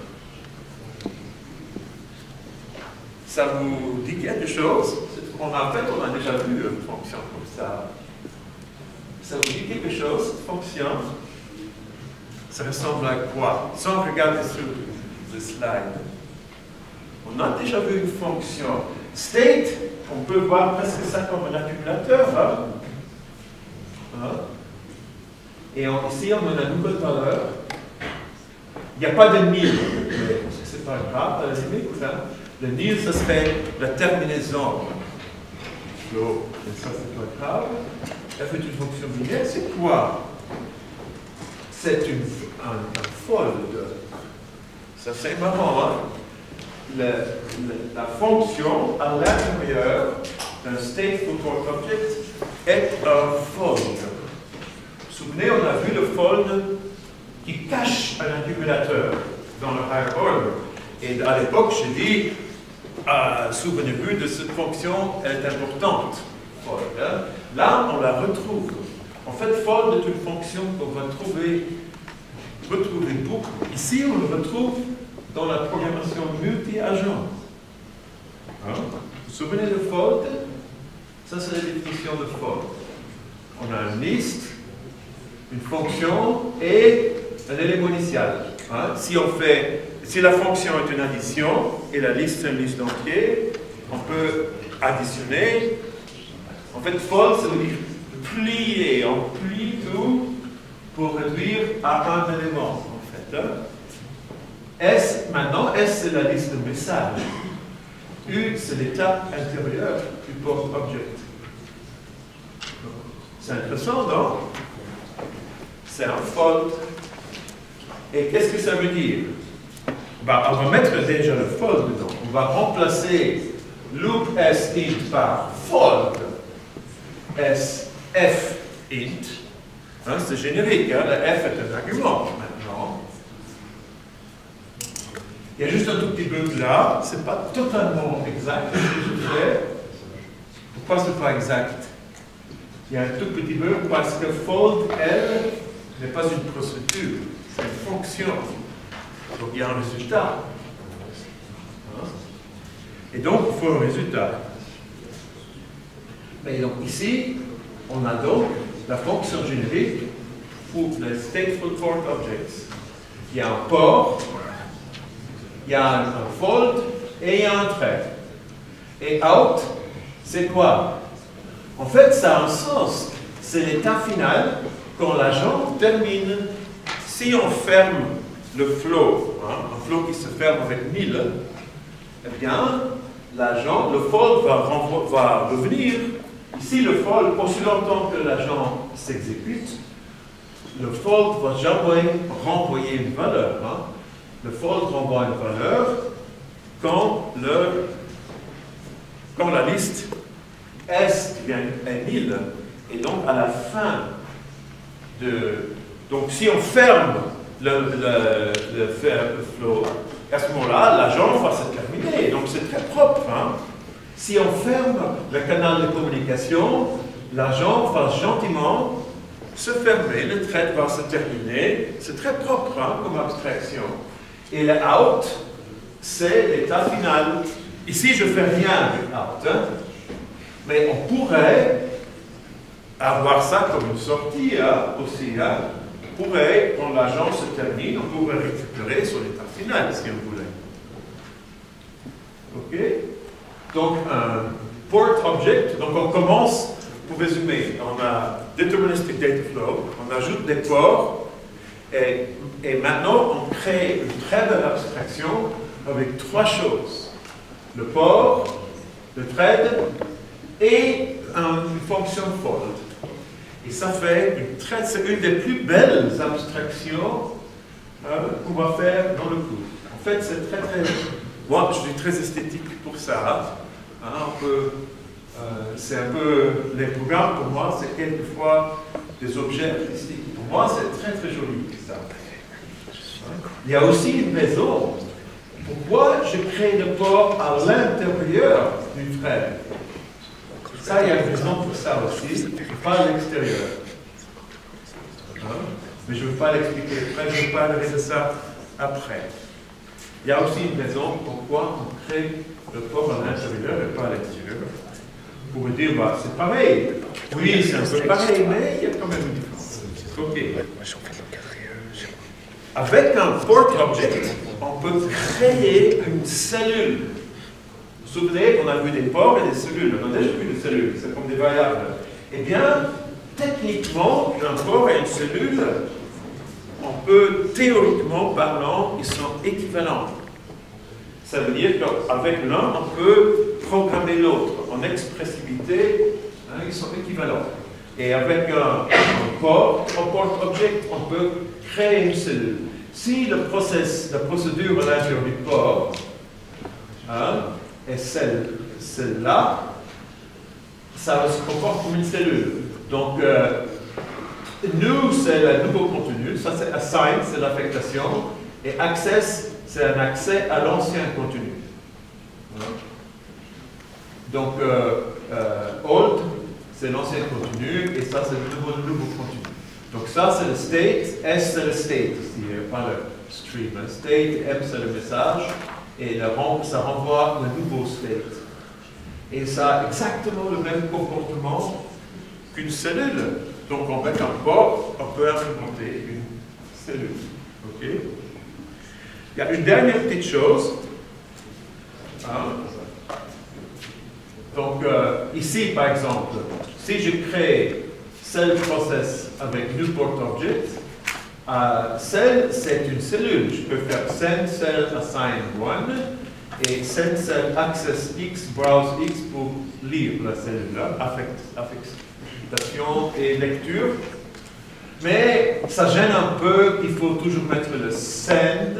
Speaker 1: Ça vous dit quelque chose? On a déjà vu une fonction comme ça. Ça vous dit quelque chose, cette fonction? Ça ressemble à quoi? Sans regarder sur le slide. On a déjà vu une fonction. State, on peut voir presque ça comme un accumulateur. Hein? Et ici, on a une nouvelle valeur. Il n'y a pas de nil. C'est pas grave, à la limite. Hein? Le nil, ce serait la terminaison. So, ça, c'est pas grave. F est une fonction binaire. C'est quoi? C'est un fold. Ça, c'est marrant. Hein? La fonction à l'intérieur d'un stateful port object est un fold. Vous vous souvenez, on a vu le fold qui cache un accumulateur dans le higher order. Et à l'époque, j'ai dit, souvenez-vous de cette fonction, elle est importante. Fold, hein? Là, on la retrouve. En fait, fold est une fonction qu'on va retrouver beaucoup. Ici, on le retrouve dans la programmation multi-agent. Hein? Vous vous souvenez de fold? Ça, c'est la définition de fold. On a une liste, une fonction et un élément initial. Hein? Si la fonction est une addition et la liste est une liste entière, on peut additionner. En fait, fold, ça veut dire plier. On plie tout pour réduire à un élément, en fait. Hein? S, maintenant, S, c'est la liste de messages. U, c'est l'état intérieur du port object. C'est intéressant, non? C'est un fold. Et qu'est-ce que ça veut dire? Ben, on va mettre déjà le fold dedans. On va remplacer loop sInt par fold sF int. Hein, c'est générique, hein? Le f est un argument maintenant. Il y a juste un tout petit bug là, c'est pas totalement exact ce que je fais. Pourquoi c'est pas exact? Il y a un tout petit bug parce que fold, elle, n'est pas une procédure, c'est une fonction. Donc il y a un résultat. Et donc il faut un résultat. Et donc ici, on a donc la fonction générique pour les stateful port objects. Il y a un port, il y a un fold et il y a un thread. Et out, c'est quoi? En fait, ça a un sens. C'est l'état final quand l'agent termine. Si on ferme le flow, hein, un flow qui se ferme avec 1000, eh bien, l'agent, le fold va revenir. Ici, le fold, aussi longtemps que l'agent s'exécute, le fold va jamais renvoyer une valeur. Hein. Le fold renvoie une valeur quand la liste S est 1000. Et donc, à la fin donc, si on ferme le flow, à ce moment-là, l'agent va se terminer. Donc, c'est très propre. Hein. Si on ferme le canal de communication, l'agent va gentiment se fermer, le thread va se terminer. C'est très propre hein, comme abstraction. Et le out, c'est l'état final. Ici, je ne fais rien avec out. Hein, mais on pourrait avoir ça comme une sortie hein, aussi. Hein. On pourrait, quand l'agent se termine, on pourrait récupérer son état final si on voulait. OK? Donc, un port object, donc on commence, pour résumer, on a deterministic data flow, on ajoute des ports, et maintenant on crée une très belle abstraction avec trois choses. Le port, le thread et une fonction fold. Et ça fait c'est une des plus belles abstractions qu'on va faire dans le cours. En fait, c'est très, moi, je suis très esthétique pour ça. Hein, c'est un peu, les programmes pour moi, c'est quelquefois des objets artistiques. Pour moi, c'est très, très joli, ça. Il y a aussi une raison. Pourquoi je crée le port à l'intérieur du thread? Ça, il y a une raison pour ça aussi, pas à l'extérieur. Hein? Mais je ne veux pas l'expliquer après, je vais parler de ça après. Il y a aussi une raison pourquoi on crée le port à l'intérieur et pas à l'extérieur. Vous pouvez dire, bah, c'est pareil. Oui, c'est un peu pareil, mais il y a quand même une différence. OK. Avec un port object, on peut créer une cellule. Vous vous souvenez qu'on a vu des ports et des cellules. On a déjà vu des cellules, c'est comme des variables. Eh bien, techniquement, un port et une cellule, on peut, théoriquement parlant, ils sont équivalents. Ça veut dire qu'avec l'un, on peut programmer l'autre. En expressivité, hein, ils sont équivalents. Et avec un port object, on peut créer une cellule. Si la procédure à l'intérieur du port hein, est celle-là, ça se comporte comme une cellule. Donc, new, c'est le nouveau contenu, ça c'est assign, c'est l'affectation, et access, c'est un accès à l'ancien contenu. Donc, old, c'est l'ancien contenu, et ça c'est le nouveau contenu. Donc ça c'est le state, S c'est le state, ici, pas le stream. Le state, M c'est le message, et ça renvoie le nouveau state. Et ça a exactement le même comportement qu'une cellule. Donc avec un port, on peut implémenter une cellule. OK? Il y a une dernière petite chose. Hein? Donc ici, par exemple, si je crée cell process avec new port object, cell c'est une cellule. Je peux faire send cell assign 1 et send cell access x browse x pour lire la cellule là, interprétation et lecture. Mais ça gêne un peu, il faut toujours mettre le send.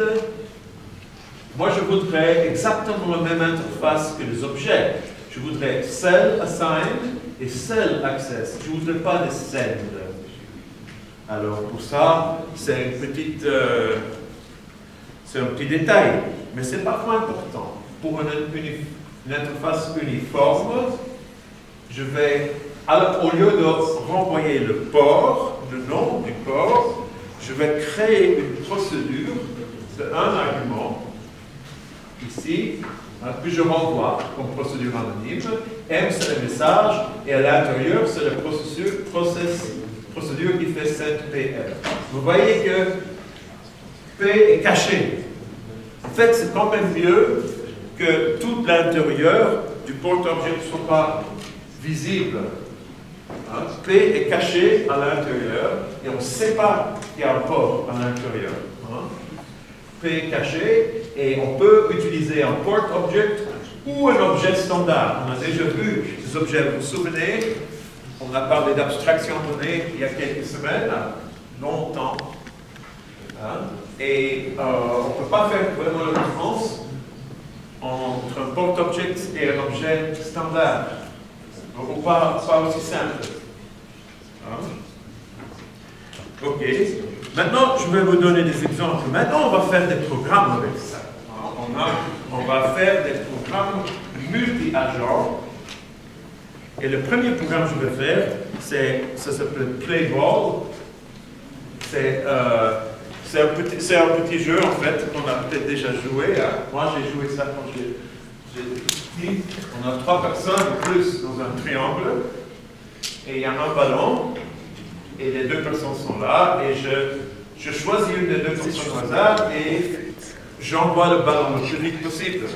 Speaker 1: Moi, je voudrais exactement la même interface que les objets. Je voudrais cell assigned et cell access. Je ne voudrais pas de send. Alors, pour ça, c'est un petit détail, mais c'est parfois important. Pour une interface uniforme, je vais, au lieu de renvoyer le port, le nom du port, je vais créer une procédure d'un argument, ici, puis je renvoie comme procédure anonyme. M, c'est le message, et à l'intérieur, c'est la procédure qui fait send PL. Vous voyez que P est caché. En fait, c'est quand même mieux que tout l'intérieur du port object ne soit pas visible. Hein? P est caché à l'intérieur et on ne sait pas qu'il y a un port à l'intérieur. Hein? P est caché et on peut utiliser un port object ou un objet standard. On a déjà vu ces objets, vous vous souvenez, on a parlé d'abstraction donnée il y a quelques semaines, longtemps. Hein? Et on ne peut pas faire vraiment la différence entre un port object et un objet standard. Donc, pas aussi simple. Hein? Ok. Maintenant, je vais vous donner des exemples. Maintenant, on va faire des programmes avec ça. On va faire des programmes multi-agents. Et le premier programme que je vais faire, ça s'appelle Playball. C'est un petit jeu, en fait, qu'on a peut-être déjà joué. Hein. Moi, j'ai joué ça quand j'étais petit. On a 3 personnes ou plus dans un triangle. Et il y a un ballon. Et les 2 personnes sont là. Et je choisis une des 2 personnes au hasard. Et j'envoie le ballon le plus vite possible.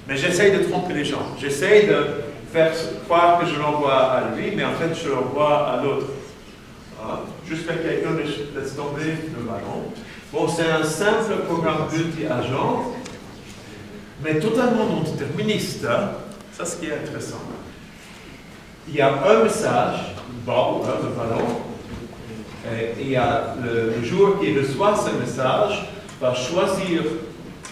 Speaker 1: Mais j'essaye de tromper les gens. J'essaye de faire croire que je l'envoie à lui, mais en fait, je l'envoie à l'autre. Hein? Jusqu'à quelqu'un laisse tomber le ballon. Bon, c'est un simple programme multi-agent, mais totalement non déterministe. Hein? Ça, ce qui est intéressant. Il y a un message, ball, hein, le ballon, et il y a le joueur qui reçoit ce message va choisir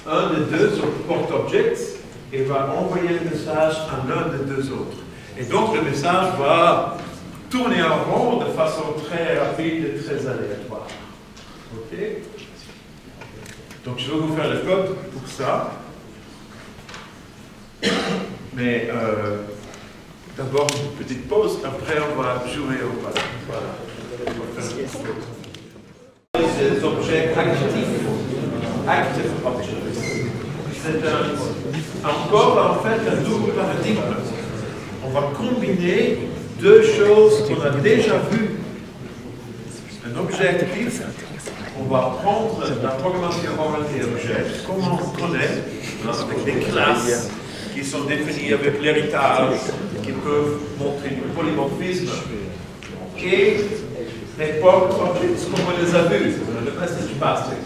Speaker 1: un des 2 port objects et va envoyer le message à l'un des 2 autres. Et donc, le message va tourner en rond de façon très rapide et très aléatoire. OK? Donc, je vais vous faire le code pour ça. Mais d'abord, une petite pause. Après, on va jouer au ballon. Voilà. Des objets actifs. Active objects. C'est encore, en fait, un nouveau paradigme. On va combiner 2 choses qu'on a déjà vues. Un objet actif. On va prendre la programmation orientée objet, comme on connaît, hein, avec des classes qui sont définies avec l'héritage, qui peuvent montrer du polymorphisme, et les port objects comme on les a vus, le message passing.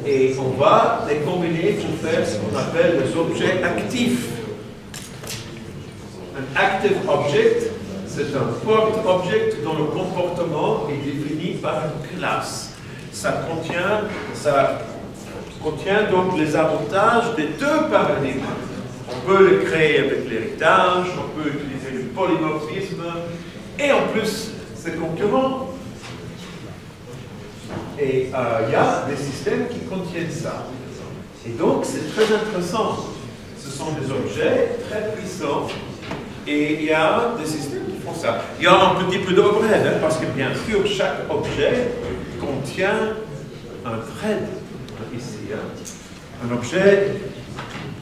Speaker 1: Et on va les combiner pour faire ce qu'on appelle des objets actifs. Un active object, c'est un port object dont le comportement est défini par une classe. Ça contient donc les avantages des 2 paradigmes. On peut le créer avec l'héritage, on peut utiliser le polymorphisme, et en plus, c'est concurrent. Et il y a des systèmes qui contiennent ça. Et donc, c'est très intéressant. Ce sont des objets très puissants. Et il y a des systèmes qui font ça. Il y a un petit peu d'overhead, hein, parce que bien sûr, chaque objet contient un thread ici. Hein. Un objet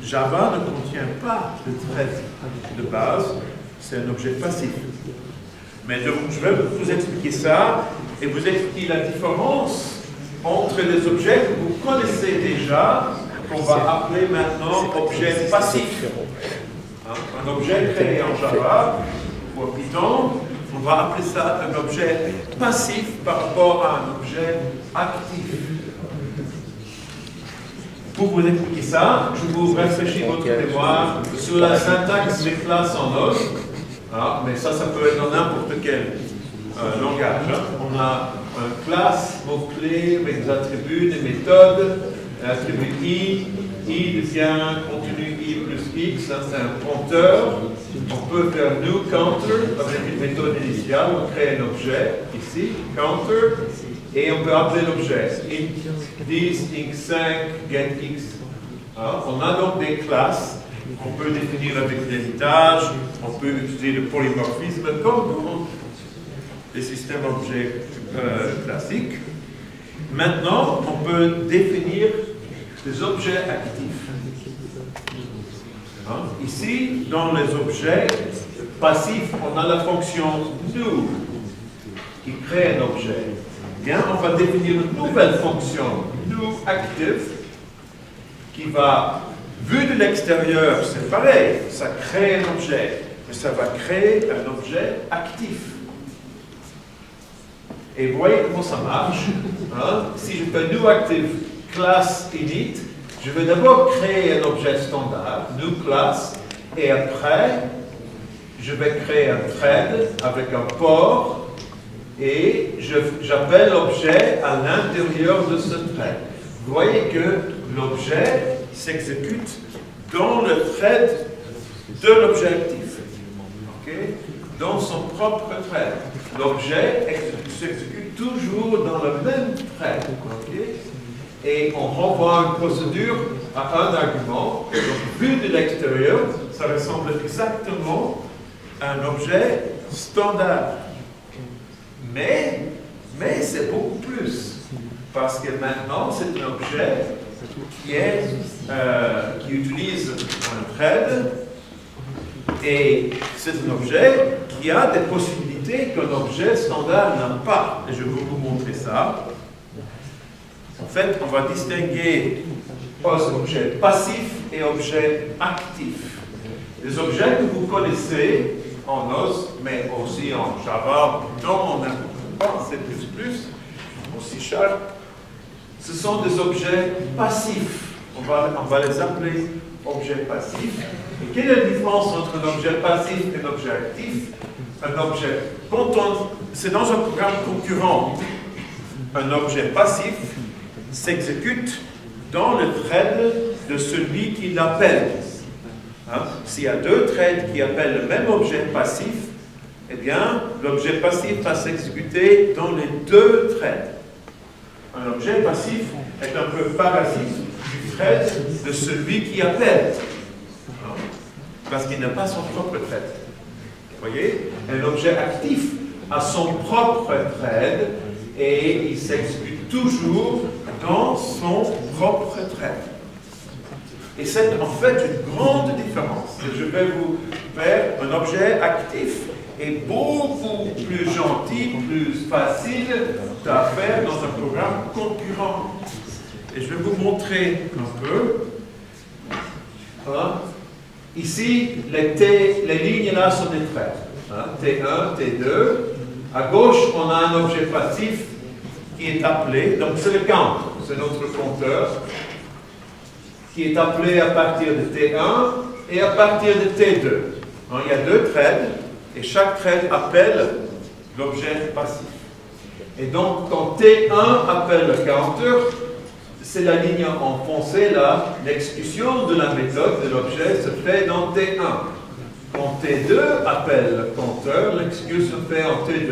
Speaker 1: Java ne contient pas de thread de base, c'est un objet passif. Mais donc, je vais vous expliquer ça et vous expliquer la différence entre les objets que vous connaissez déjà, qu'on va appeler maintenant objet passif. Hein? Un objet créé en Java ou en Python, on va appeler ça un objet passif par rapport à un objet actif. Pour vous expliquer ça, je vous rafraîchis votre mémoire sur la syntaxe des classes en Node. Ah, mais ça peut être dans n'importe quel langage. Hein. On a une classe, mot-clé, avec des attributs, des méthodes. L'attribut i devient contenu i plus x, hein, c'est un compteur. On peut faire new counter avec une méthode initiale, on crée un objet, ici, counter, et on peut appeler l'objet int 10, x5, get x. Hein. On a donc des classes qu'on peut définir avec l'héritage, on peut utiliser le polymorphisme comme dans les systèmes objets classiques. Maintenant, on peut définir des objets actifs. Hein? Ici, dans les objets passifs, on a la fonction new qui crée un objet. Bien, on va définir une nouvelle fonction new active qui va, vu de l'extérieur, c'est pareil, ça crée un objet, mais ça va créer un objet actif. Et vous voyez comment ça marche. Hein? Si je fais new active class init, je vais d'abord créer un objet standard, new class, et après, je vais créer un thread avec un port, et j'appelle l'objet à l'intérieur de ce thread. Vous voyez que l'objet s'exécute dans le thread de l'objet actif. Okay? Dans son propre thread. L'objet s'exécute toujours dans le même thread. Okay? Et on renvoie une procédure à un argument. Donc, vu de l'extérieur, ça ressemble exactement à un objet standard. Mais c'est beaucoup plus. Parce que maintenant, c'est un objet qui utilise un thread. Et c'est un objet qui a des possibilités qu'un objet standard n'a pas. Et je vais vous montrer ça. En fait, on va distinguer objets passifs et objets actifs. Les objets que vous connaissez en OS, mais aussi en Java, en C++, en C#, ce sont des objets passifs. On va les appeler objets passifs. Et quelle est la différence entre un objet passif et un objet actif? Un objet, c'est dans un programme concurrent. Un objet passif s'exécute dans le thread de celui qui l'appelle. Hein? S'il y a deux threads qui appellent le même objet passif, eh bien, l'objet passif va s'exécuter dans les deux threads. Un objet passif est un peu parasite du thread de celui qui appelle. Hein? Parce qu'il n'a pas son propre thread. Vous voyez? Un objet actif a son propre thread et il s'exécute toujours dans son propre thread. Et c'est en fait une grande différence. Je vais vous faire un objet actif est beaucoup plus gentil, plus facile à faire dans un programme concurrent. Et je vais vous montrer un peu. Voilà. Ici, les lignes là sont des traits. Hein, T1, T2. À gauche, on a un objet passif qui est appelé, donc c'est le count, c'est notre compteur, qui est appelé à partir de T1 et à partir de T2. Donc, il y a deux threads, et chaque thread appelle l'objet passif. Et donc, quand T1 appelle le counter, c'est la ligne en foncé là, l'exécution de la méthode de l'objet se fait dans T1. Quand T2 appelle le compteur, l'exécution se fait en T2.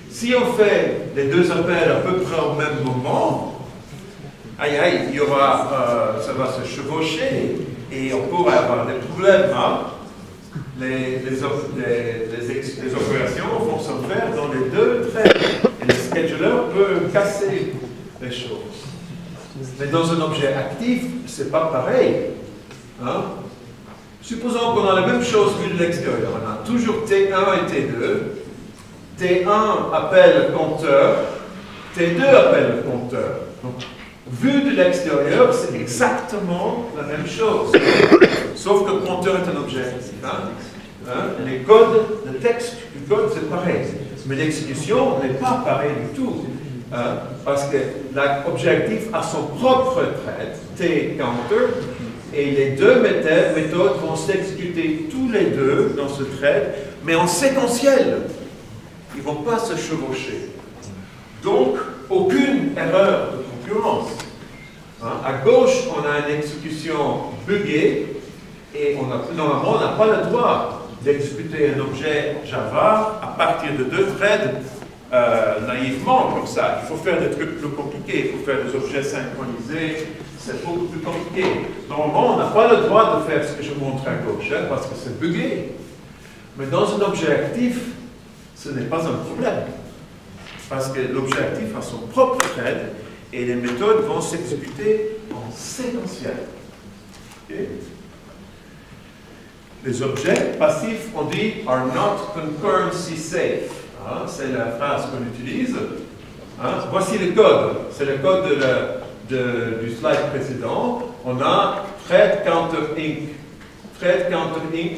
Speaker 1: Si on fait les deux appels à peu près au même moment, il y aura, ça va se chevaucher et on pourrait avoir des problèmes. Hein? Les opérations vont se faire dans les deux traits et le scheduler peut casser les choses. Mais dans un objet actif, c'est pas pareil. Hein? Supposons qu'on a la même chose vue de l'extérieur. On a toujours T1 et T2. T1 appelle le compteur, T2 appelle le compteur. Donc, vu de l'extérieur, c'est exactement la même chose. Sauf que le compteur est un objet. Les codes, le texte du code, c'est pareil. Mais l'exécution n'est pas pareil du tout. Parce que l'objet actif a son propre thread, T counter, Et les deux méthodes vont s'exécuter tous les deux dans ce thread, mais en séquentiel. Ils ne vont pas se chevaucher. Donc, aucune erreur de concurrence. À gauche, on a une exécution buggée, et normalement, on n'a pas le droit d'exécuter un objet Java à partir de deux threads naïvement comme ça. Il faut faire des trucs plus compliqués, il faut faire des objets synchronisés, c'est beaucoup plus compliqué. Normalement, on n'a pas le droit de faire ce que je montre à gauche, parce que c'est buggé. Mais dans un objet actif, ce n'est pas un problème. Parce que l'objet actif a son propre thread et les méthodes vont s'exécuter en séquentiel. Okay? Les objets passifs, on dit, are not concurrency safe. C'est la phrase qu'on utilise. Voici le code. C'est le code du slide précédent. On a thread counter inc. Thread counter inc.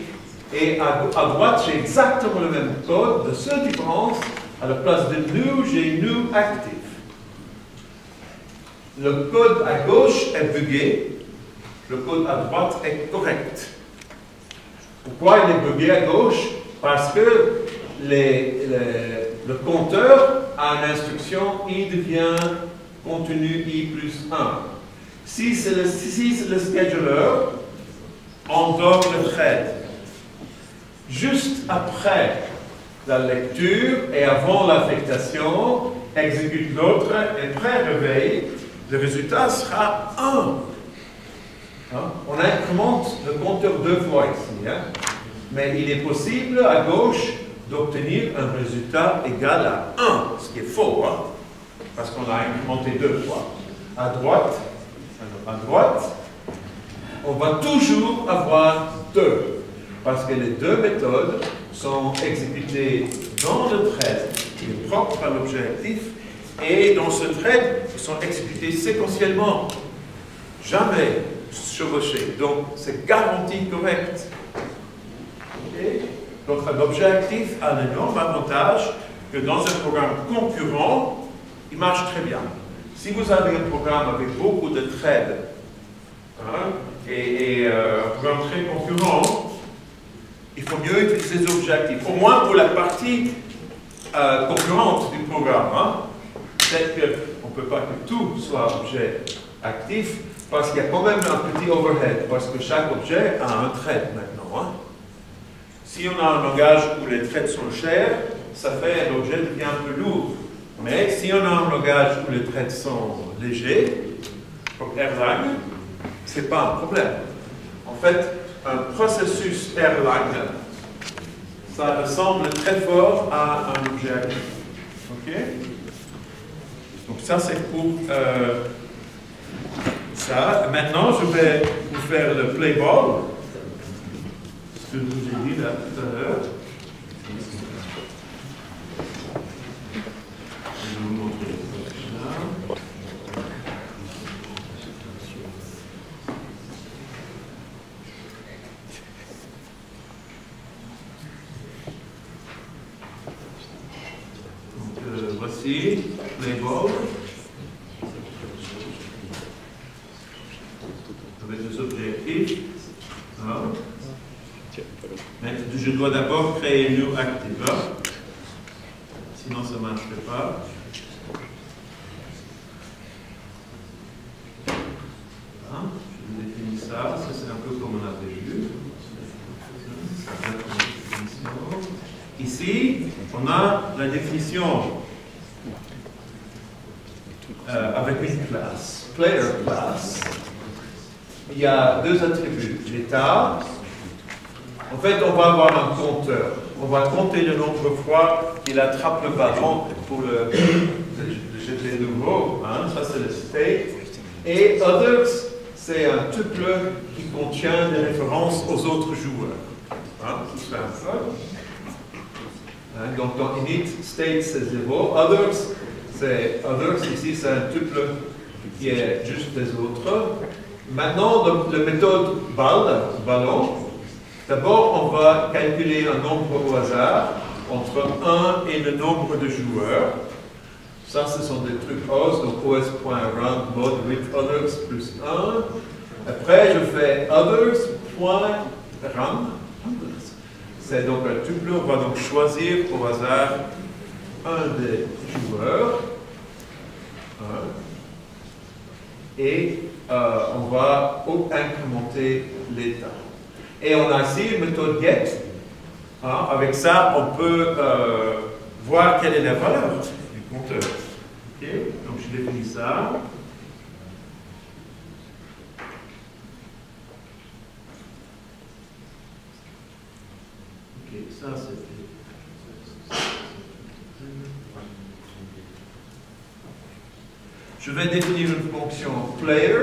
Speaker 1: Et à droite, j'ai exactement le même code. La seule différence, à la place de new, j'ai new active. Le code à gauche est buggé. Le code à droite est correct. Pourquoi il est buggé à gauche? Parce que le compteur a une instruction i devient contenu i plus 1. Si c'est le scheduler, on donne le thread. Juste après la lecture et avant l'affectation, exécute l'autre et pré-réveil, le résultat sera 1. On incrémente le compteur deux fois ici, mais il est possible à gauche d'obtenir un résultat égal à 1, ce qui est faux, parce qu'on a incrémenté deux fois. À droite, on va toujours avoir 2, parce que les deux méthodes sont exécutées dans le thread qui est propre à l'objet actif, et dans ce thread, ils sont exécutés séquentiellement, jamais chevauchés. Donc, c'est garanti correct. Okay? Donc, un objet actif a l'énorme avantage que dans un programme concurrent, il marche très bien. Si vous avez un programme avec beaucoup de threads et un programme très concurrent, il faut mieux utiliser les objets actifs. Au moins pour la partie concurrente du programme. Peut-être qu'on ne peut pas que tout soit objet actif, parce qu'il y a quand même un petit overhead, parce que chaque objet a un thread maintenant. Si on a un langage où les threads sont chers, ça fait l'objet devient un peu lourd. Mais si on a un langage où les threads sont légers, comme Erlang, ce n'est pas un problème. En fait, un processus Erlang, ça ressemble très fort à un objet actif. OK? Donc ça, c'est pour ça. Maintenant, je vais vous faire le playball. Ce que je vous ai dit là tout à l'heure. Je vais vous montrer ça. Donc, voici playball. Avec des objectifs. Mais je dois d'abord créer une new active. Sinon, ça ne marcherait pas. Je définis ça. Ça, c'est un peu comme on avait vu. Ici, on a la définition avec une classe, player class. Il y a deux attributs, l'état. En fait, on va avoir un compteur. On va compter le nombre de fois qu'il attrape le ballon pour le jeter de nouveau. Ça, c'est le state. Et others, c'est un tuple qui contient des références aux autres joueurs. Tout ça. Donc, dans init, state, c'est 0. Others, ici, c'est un tuple qui est juste des autres. Maintenant, la méthode ballon, d'abord, on va calculer un nombre au hasard entre 1 et le nombre de joueurs. Ça, ce sont des trucs os, donc os.round mode with others plus 1. Après, je fais others.run. C'est donc un tuple. On va donc choisir au hasard un des joueurs. Et on va incrémenter l'état. Et on a ici une méthode get. Avec ça, on peut voir quelle est la valeur du compteur. Okay. Donc je définis ça. Ok, ça c'est. Je vais définir une fonction player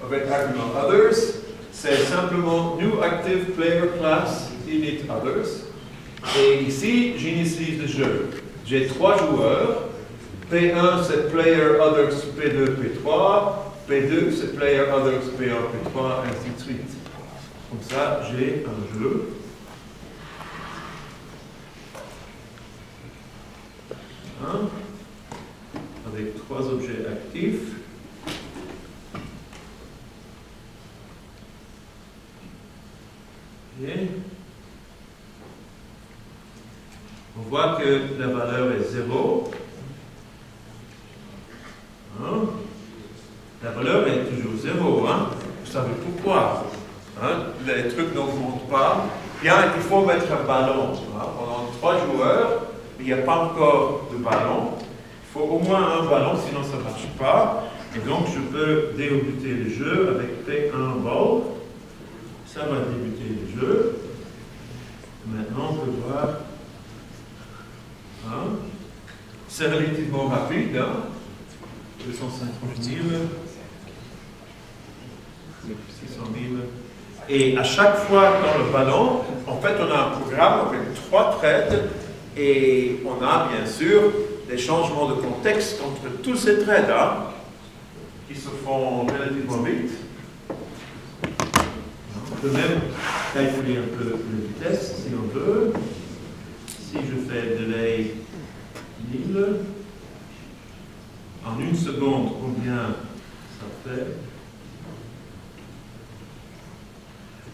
Speaker 1: avec argument others. C'est simplement new active player class init others. Et ici, j'initialise le jeu. J'ai 3 joueurs. P1 c'est player others P2 P3. P2 c'est player others P1 P3 ainsi de suite. Comme ça, j'ai un jeu. Avec 3 objets actifs. Et on voit que la valeur est 0. La valeur est toujours 0. Vous savez pourquoi. Les trucs n'augmentent pas. Bien, il faut mettre un ballon. Pendant 3 joueurs, il n'y a pas encore de ballon. Il faut au moins un ballon, sinon ça ne marche pas. Et donc, je peux débuter le jeu avec P1 ball. Ça va débuter le jeu. Maintenant, on peut voir. C'est relativement rapide. 250 000. 600 000. Et à chaque fois dans le ballon, en fait, on a un programme avec 3 threads. Et on a bien sûr des changements de contexte entre tous ces threads qui se font relativement vite. On peut même calculer un peu la vitesse si on veut. Si je fais delay 1000, en 1 seconde, combien ça fait?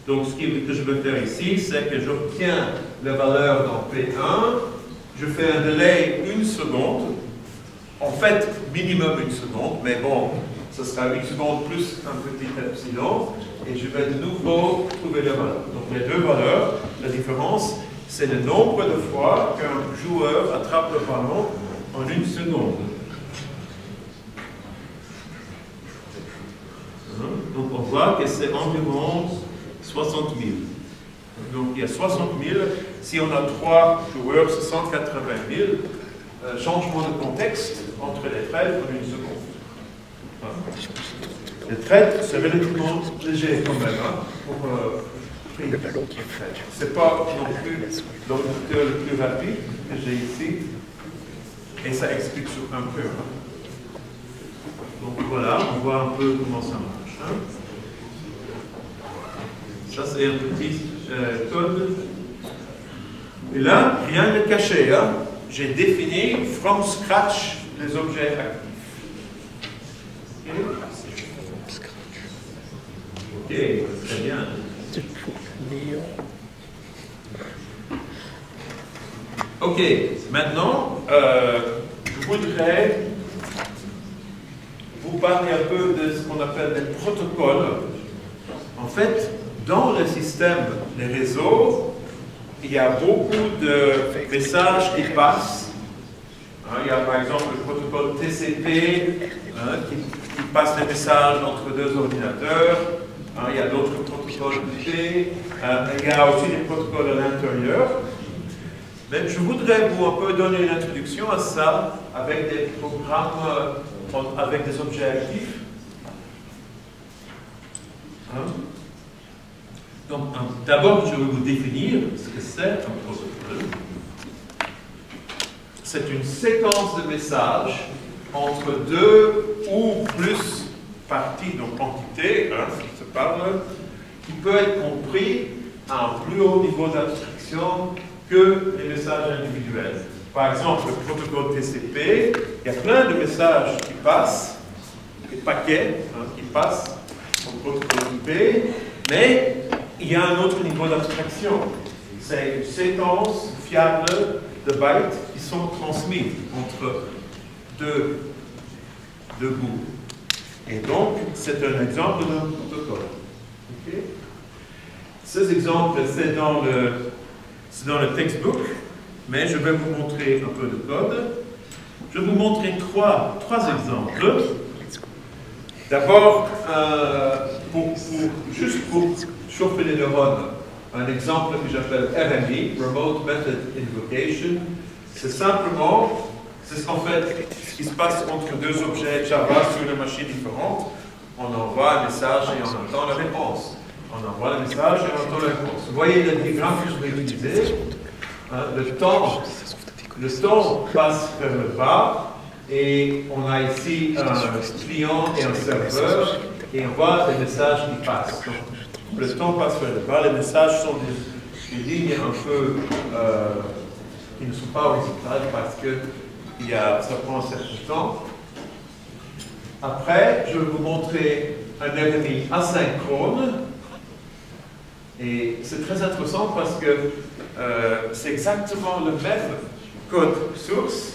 Speaker 1: Donc ce que je veux faire ici, c'est que j'obtiens la valeur dans P1, je fais un délai 1 seconde, en fait minimum 1 seconde, mais bon, ce sera 1 seconde plus un petit epsilon, et je vais de nouveau trouver la valeur. Donc les deux valeurs, la différence, c'est le nombre de fois qu'un joueur attrape le ballon en 1 seconde. Donc on voit que c'est environ 60 000. Donc il y a 60 000. Si on a 3 joueurs, c'est 180 000 changements de contexte entre les threads en 1 seconde. Les threads, c'est relativement léger quand même. C'est pas non plus l'ordinateur le plus rapide que j'ai ici. Et ça explique sur un peu. Donc voilà, on voit un peu comment ça marche. Ça, c'est un petit code. Et là, rien n'est caché. J'ai défini from scratch les objets actifs. Ok, très bien. Ok, maintenant, je voudrais vous parler un peu de ce qu'on appelle des protocoles. En fait, dans le système des réseaux, il y a beaucoup de messages qui passent. Il y a par exemple le protocole TCP qui passe des messages entre 2 ordinateurs. Il y a d'autres protocoles privés. Il y a aussi des protocoles à l'intérieur. Mais je voudrais vous un peu donner une introduction à ça avec des programmes, avec des objets actifs. Donc, d'abord, je vais vous définir ce que c'est un protocole. C'est une séquence de messages entre 2 ou plus parties, donc entités, qui se parlent, qui peut être compris à un plus haut niveau d'abstraction que les messages individuels. Par exemple, le protocole TCP, il y a plein de messages qui passent, des paquets qui passent, comme protocole IP, mais il y a un autre niveau d'abstraction. C'est une séquence fiable de bytes qui sont transmis entre deux bouts. Et donc, c'est un exemple d'un protocole. Okay? Ces exemples, c'est dans le textbook, mais je vais vous montrer un peu de code. Je vais vous montrer trois exemples. D'abord, juste pour chauffer les neurones, un exemple que j'appelle RMI, Remote Method Invocation. C'est simplement, c'est ce qui se passe entre deux objets Java sur une machine différente. On envoie un message et on entend la réponse. On envoie le message et on entend la réponse. Vous voyez le diagramme que je vais utiliser. Le temps passe vers le bas. Et on a ici un client et un serveur, et on voit les messages qui passent. Donc, le temps passe vers le bas, les messages sont des lignes un peu qui ne sont pas horizontales parce que ça prend un certain temps. Après, je vais vous montrer un RMI asynchrone. Et c'est très intéressant parce que c'est exactement le même code source,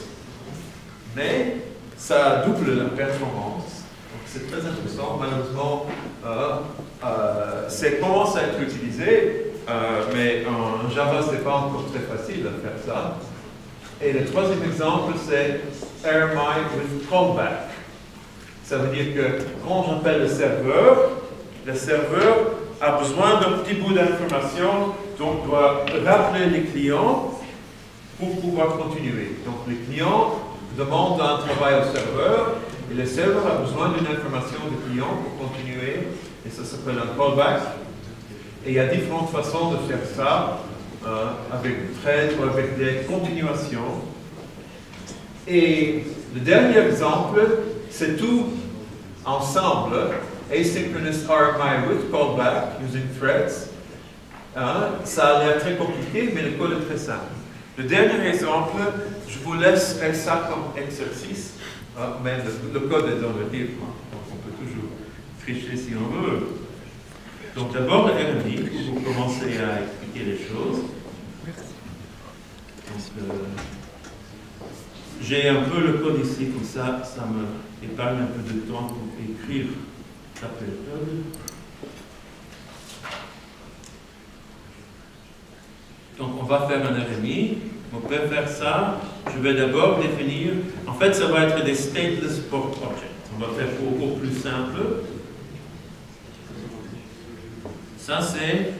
Speaker 1: mais ça double la performance. Donc c'est très intéressant. Malheureusement, c'est commence à être utilisé, mais en Java, ce n'est pas encore très facile de faire ça. Et le troisième exemple, c'est RMI with callback. Ça veut dire que quand j'appelle le serveur a besoin d'un petit bout d'information, donc doit rappeler les clients pour pouvoir continuer. Donc les clients demandent un travail au serveur, et le serveur a besoin d'une information du client pour continuer, et ça s'appelle un callback. Et il y a différentes façons de faire ça, avec des threads ou avec des continuations. Et le dernier exemple, c'est tout ensemble, asynchronous RMI with callback using threads. Ça a l'air très compliqué, mais le code est très simple. Le dernier exemple, je vous laisse faire ça comme exercice, mais le code est dans le livre, donc on peut toujours tricher si on veut. Donc d'abord le RMI, pour vous commencer à expliquer les choses. Donc, j'ai un peu le code ici, comme ça me épargne un peu de temps pour écrire la méthode. Donc on va faire un RMI. On peut faire ça. Je vais d'abord définir, en fait ça va être des stateless port objects. On va faire pour plus simple. Ça c'est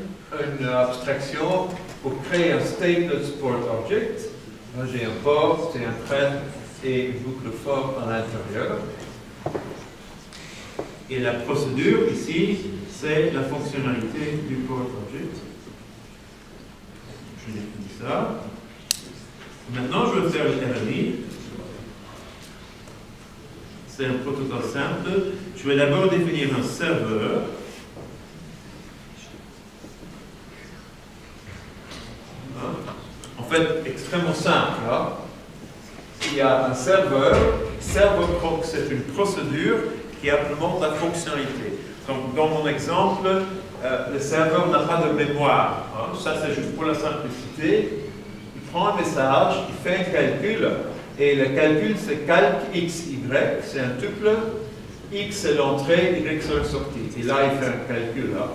Speaker 1: une abstraction pour créer un stateless port object. Là j'ai un port, c'est un thread et une boucle for à l'intérieur. Et la procédure ici, c'est la fonctionnalité du port object. Je définis ça. Maintenant, je vais faire le RMI. C'est un protocole simple. Je vais d'abord définir un serveur. En fait, extrêmement simple. Hein? Il y a un serveur. Server proc, c'est une procédure qui implémente la fonctionnalité. Donc, dans mon exemple, le serveur n'a pas de mémoire. Hein? Ça, c'est juste pour la simplicité. Il prend un message, il fait un calcul, et le calcul, c'est calc x, y, c'est un tuple. X, c'est l'entrée, y, c'est la sortie. Et là, il fait un calcul, là.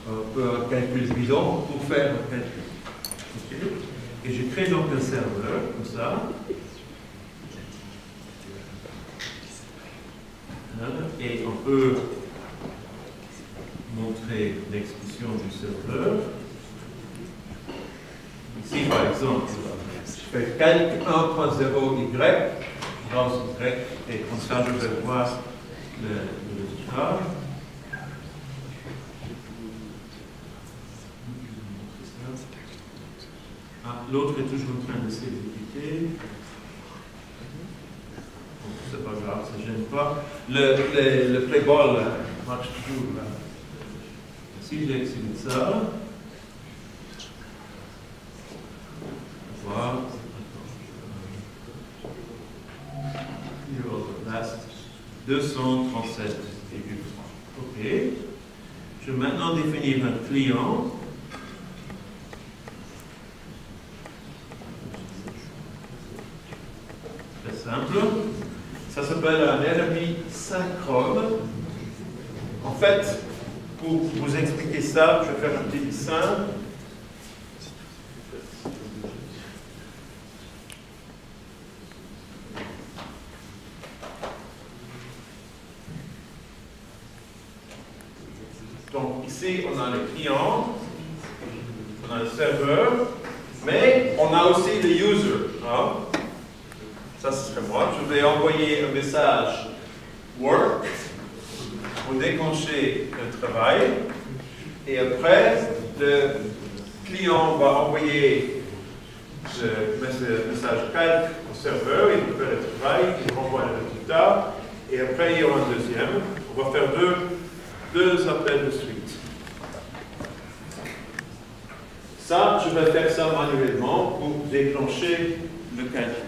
Speaker 1: Un calcul bidon pour faire un calcul. Okay. Et je crée donc un serveur, comme ça. Et on peut montrer l'expression du serveur. Ici, par exemple, je fais calc 1.0 y, dans y, et comme ça, je vais voir le résultat. L'autre est toujours en train de s'exécuter. C'est pas grave, ça ne gêne pas. Le playball marche toujours là. Si j'exécute ça, voilà. Last 237,3. OK. je vais maintenant définir un client. Très simple. Ça s'appelle un RMI synchrone. En fait, pour vous expliquer ça, je vais faire un petit dessin. Donc ici, on a le client, on a le serveur, mais on a aussi le user. Hein? Ça, ce serait moi. Je vais envoyer un message work pour déclencher le travail. Et après, le client va envoyer le message calque au serveur, il fait le travail, il renvoie le résultat. Et après, il y aura un deuxième. On va faire deux appels de suite. Ça, je vais faire ça manuellement pour déclencher le calcul.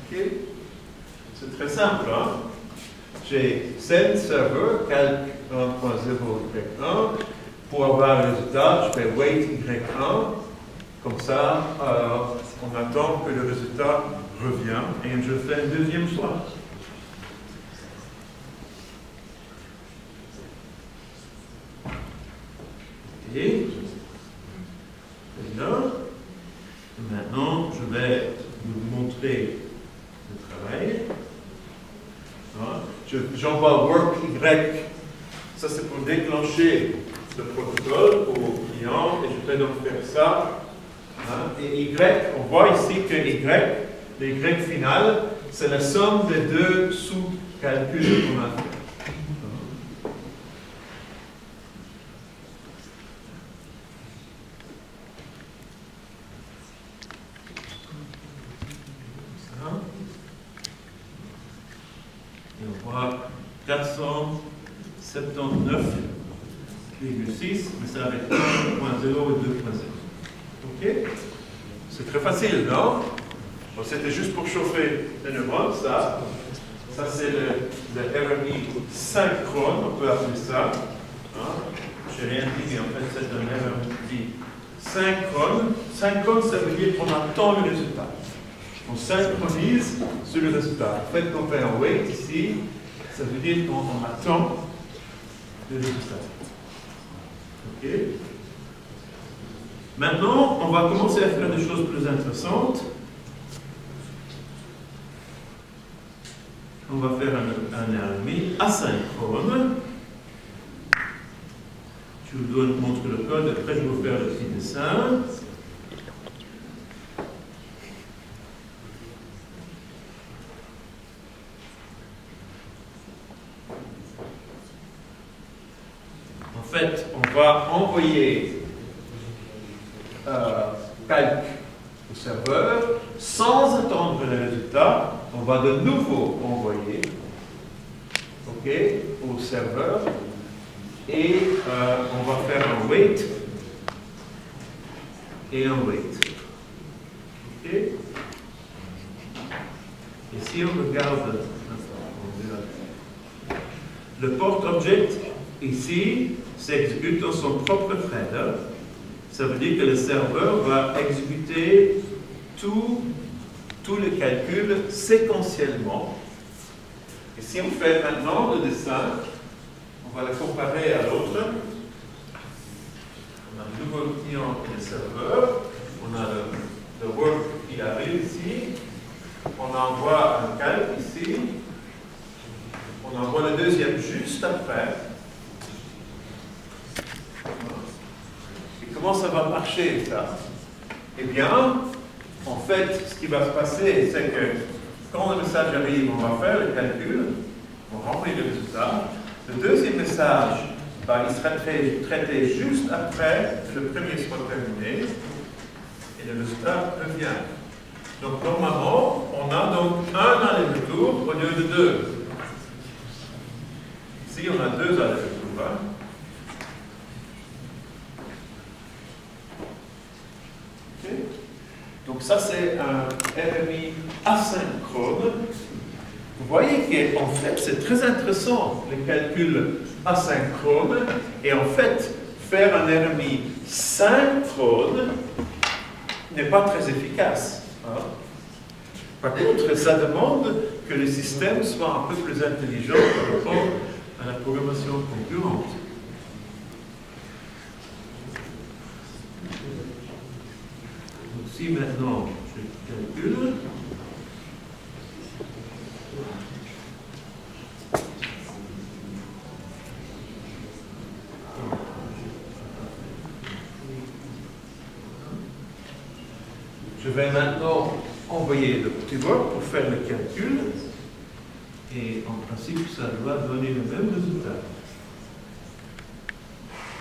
Speaker 1: Ok? C'est très simple. Hein? J'ai send server calc 1.0y1. Pour avoir le résultat, je fais wait y1. Comme ça, on attend que le résultat revient et je fais une deuxième fois. Et là, maintenant, je vais vous montrer le travail. J'envoie work Y. Ça, c'est pour déclencher le protocole au client. Et je vais donc faire ça. Et Y, on voit ici que Y, le Y final, c'est la somme des deux sous-calculs qu'on a fait. Et on voit 479,6, mais c'est avec 1.0 et 2.0. Ok? C'est très facile, non? Bon, c'était juste pour chauffer les neurones, ça. Ça, c'est le RMI synchrone, on peut appeler ça. Hein? Je n'ai rien dit, mais en fait, c'est un RMI synchrone. Synchrone, ça veut dire qu'on attend le résultat. On synchronise sur le résultat. En fait, quand on fait un wait ici, ça veut dire qu'on attend le résultat. Ok? Maintenant, on va commencer à faire des choses plus intéressantes. On va faire un RMI asynchrone. Je vous montre le code, après je vais vous faire le petit dessin. En fait, on va envoyer calque au serveur sans attendre le résultat. On va de nouveau envoyer au serveur et on va faire un wait et un wait. Ok? Et si on regarde le port object ici, s'exécute dans son propre thread. Ça veut dire que le serveur va exécuter tous les calculs séquentiellement. Et si on fait maintenant le dessin, on va le comparer à l'autre. On a le nouveau client et le serveur. On a le work qui arrive ici. On envoie un calque ici. On envoie le deuxième juste après. Comment ça va marcher, ça? Eh bien, en fait, ce qui va se passer, c'est que quand le message arrive, on va faire le calcul, on remplit le résultat. Le deuxième message, il sera traité juste après que le premier soit terminé, et le résultat revient. Donc, normalement, on a donc un aller-retour au lieu de deux. Ici, on a deux allers-retours. Hein? Donc ça, c'est un RMI asynchrone. vous voyez qu'en fait, c'est très intéressant, les calculs asynchrones, et en fait, faire un RMI synchrone n'est pas très efficace. Hein. Par contre, ça demande que le système soit un peu plus intelligent par rapport à la programmation concurrente. Donc, si maintenant je calcule, je vais maintenant envoyer le petit work pour faire le calcul, et en principe, ça doit donner le même résultat.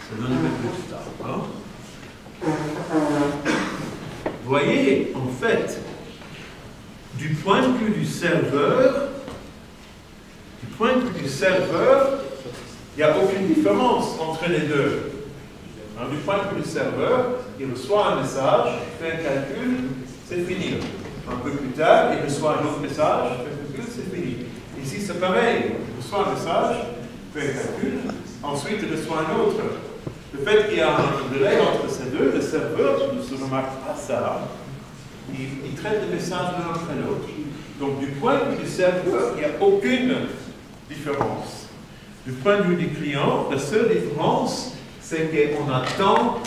Speaker 1: Ça donne le même résultat. Hein? Vous voyez, en fait, du point de vue du serveur, il n'y a aucune différence entre les deux. Hein, du point de vue du serveur, il reçoit un message, fait un calcul, c'est fini. Un peu plus tard, il reçoit un autre message, fait un calcul, c'est fini. Ici, c'est pareil. Il reçoit un message, fait un calcul, ensuite il reçoit un autre. Le fait qu'il y a un délai entre ces deux, le serveur ne se remarque pas ça. Il traite les messages l'un après l'autre. Donc, du point de vue du serveur, il n'y a aucune différence. Du point de vue du client, la seule différence, c'est qu'on attend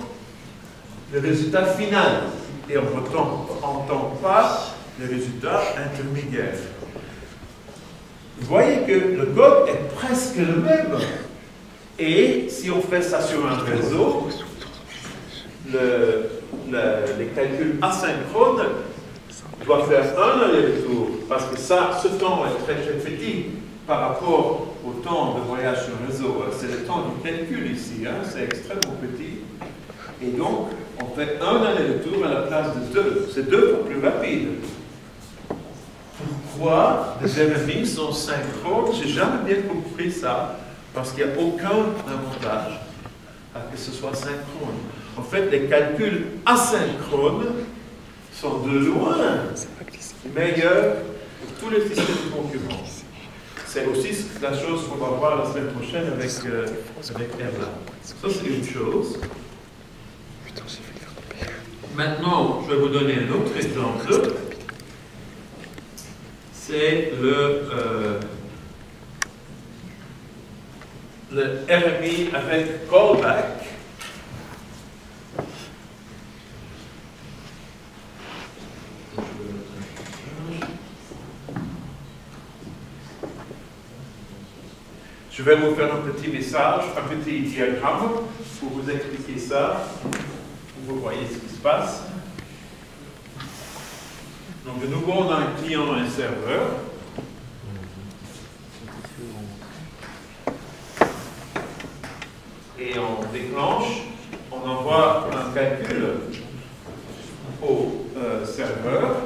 Speaker 1: le résultat final et on n'entend pas le résultat intermédiaire. Vous voyez que le code est presque le même. Et si on fait ça sur un réseau, les calculs asynchrones doivent faire un aller-retour, parce que ce temps est très très petit par rapport au temps de voyage sur le réseau. C'est le temps du calcul ici, hein, c'est extrêmement petit. Et donc, on fait un aller-retour à la place de deux. C'est 2 fois plus rapide. Pourquoi les RMI sont synchrones? J'ai jamais bien compris ça, parce qu'il n'y a aucun avantage à que ce soit synchrone. En fait, les calculs asynchrones sont de loin meilleurs que tous les systèmes concurrents. C'est aussi la chose qu'on va voir la semaine prochaine avec Erlang. Ça, c'est une chose. Maintenant, je vais vous donner un autre exemple. C'est le RMI avec callback. Je vais vous faire un petit message, un petit diagramme pour vous expliquer ça. Vous voyez ce qui se passe. Donc, de nouveau, on a un client et un serveur. Et on déclenche, on envoie un calcul au serveur.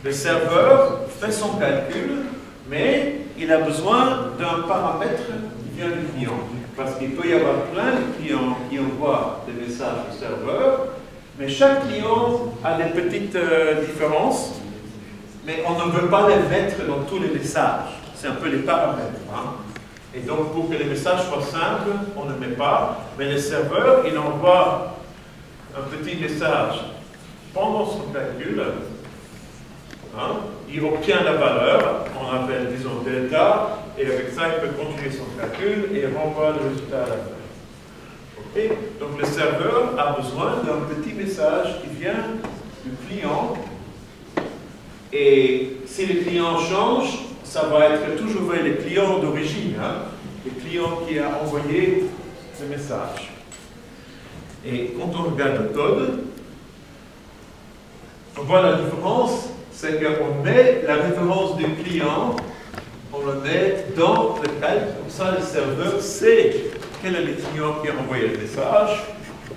Speaker 1: Le serveur fait son calcul, mais il a besoin d'un paramètre qui vient du client. Parce qu'il peut y avoir plein de clients qui envoient des messages au serveur, mais chaque client a des petites différences, mais on ne veut pas les mettre dans tous les messages. C'est un peu les paramètres. Hein. Et donc, pour que les messages soient simples, on ne met pas, mais le serveur, il envoie un petit message pendant son calcul. Hein, il obtient la valeur, on appelle, disons, delta, et avec ça, il peut continuer son calcul et renvoie le résultat à la fin. Okay? Donc, le serveur a besoin d'un petit message qui vient du client, et si le client change, ça va être toujours les clients d'origine, hein, le client qui a envoyé le message. Et quand on regarde le code, on voit la différence. C'est qu'on met la référence du client, on le met dans le calque, comme ça le serveur sait quel est le client qui a envoyé le message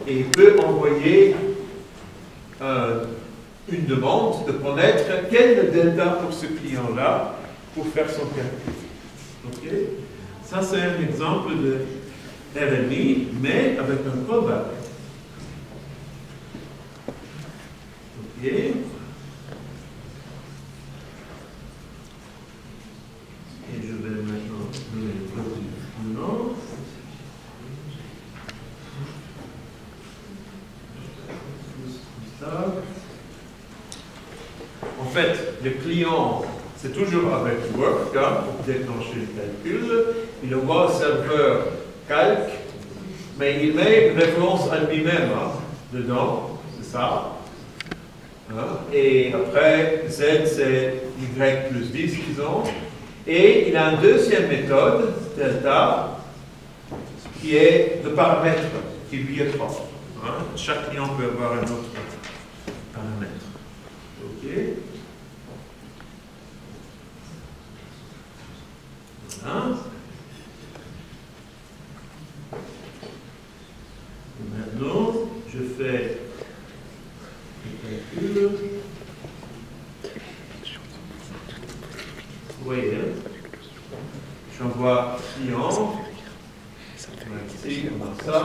Speaker 1: et il peut envoyer une demande de connaître quel est le delta pour ce client-là pour faire son calcul. Okay? Ça, c'est un exemple de RMI, mais avec un callback. Ok. le client, c'est toujours avec work pour déclencher le calcul. Il envoie au serveur calque, mais il met une référence à lui-même dedans, c'est ça. Et après, Z c'est Y plus 10, disons. Et il a une deuxième méthode, delta, qui est le paramètre, qui lui est propre. Chaque client peut avoir un autre paramètre. OK. Voilà. Et maintenant, je fais le calcul. Vous voyez, j'envoie client. Ici, comme ça.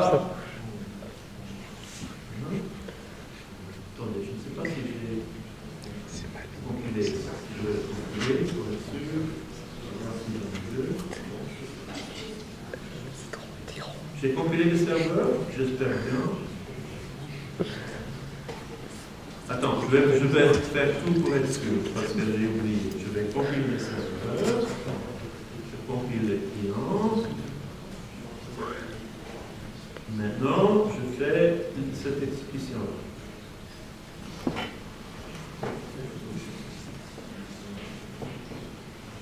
Speaker 1: Attendez, je ne sais pas si j'ai compilé. Je vais compiler pour être sûr. J'ai compilé le serveur, j'espère bien. Attends, je vais faire tout pour être sûr, parce que j'ai oublié. Je vais compiler le serveur. Je compile les clients. Maintenant, je fais cette exécution.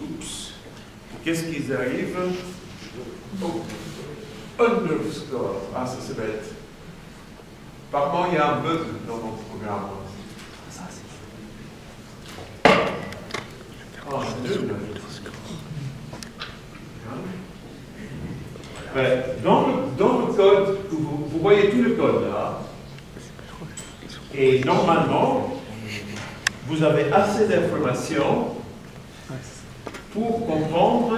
Speaker 1: Oups. Qu'est-ce qui arrive? Oh. Underscore. Ah, ça c'est bête. Apparemment, il y a un bug dans mon programme. Oh, dans le code, vous voyez tout le code là. Et normalement, vous avez assez d'informations pour comprendre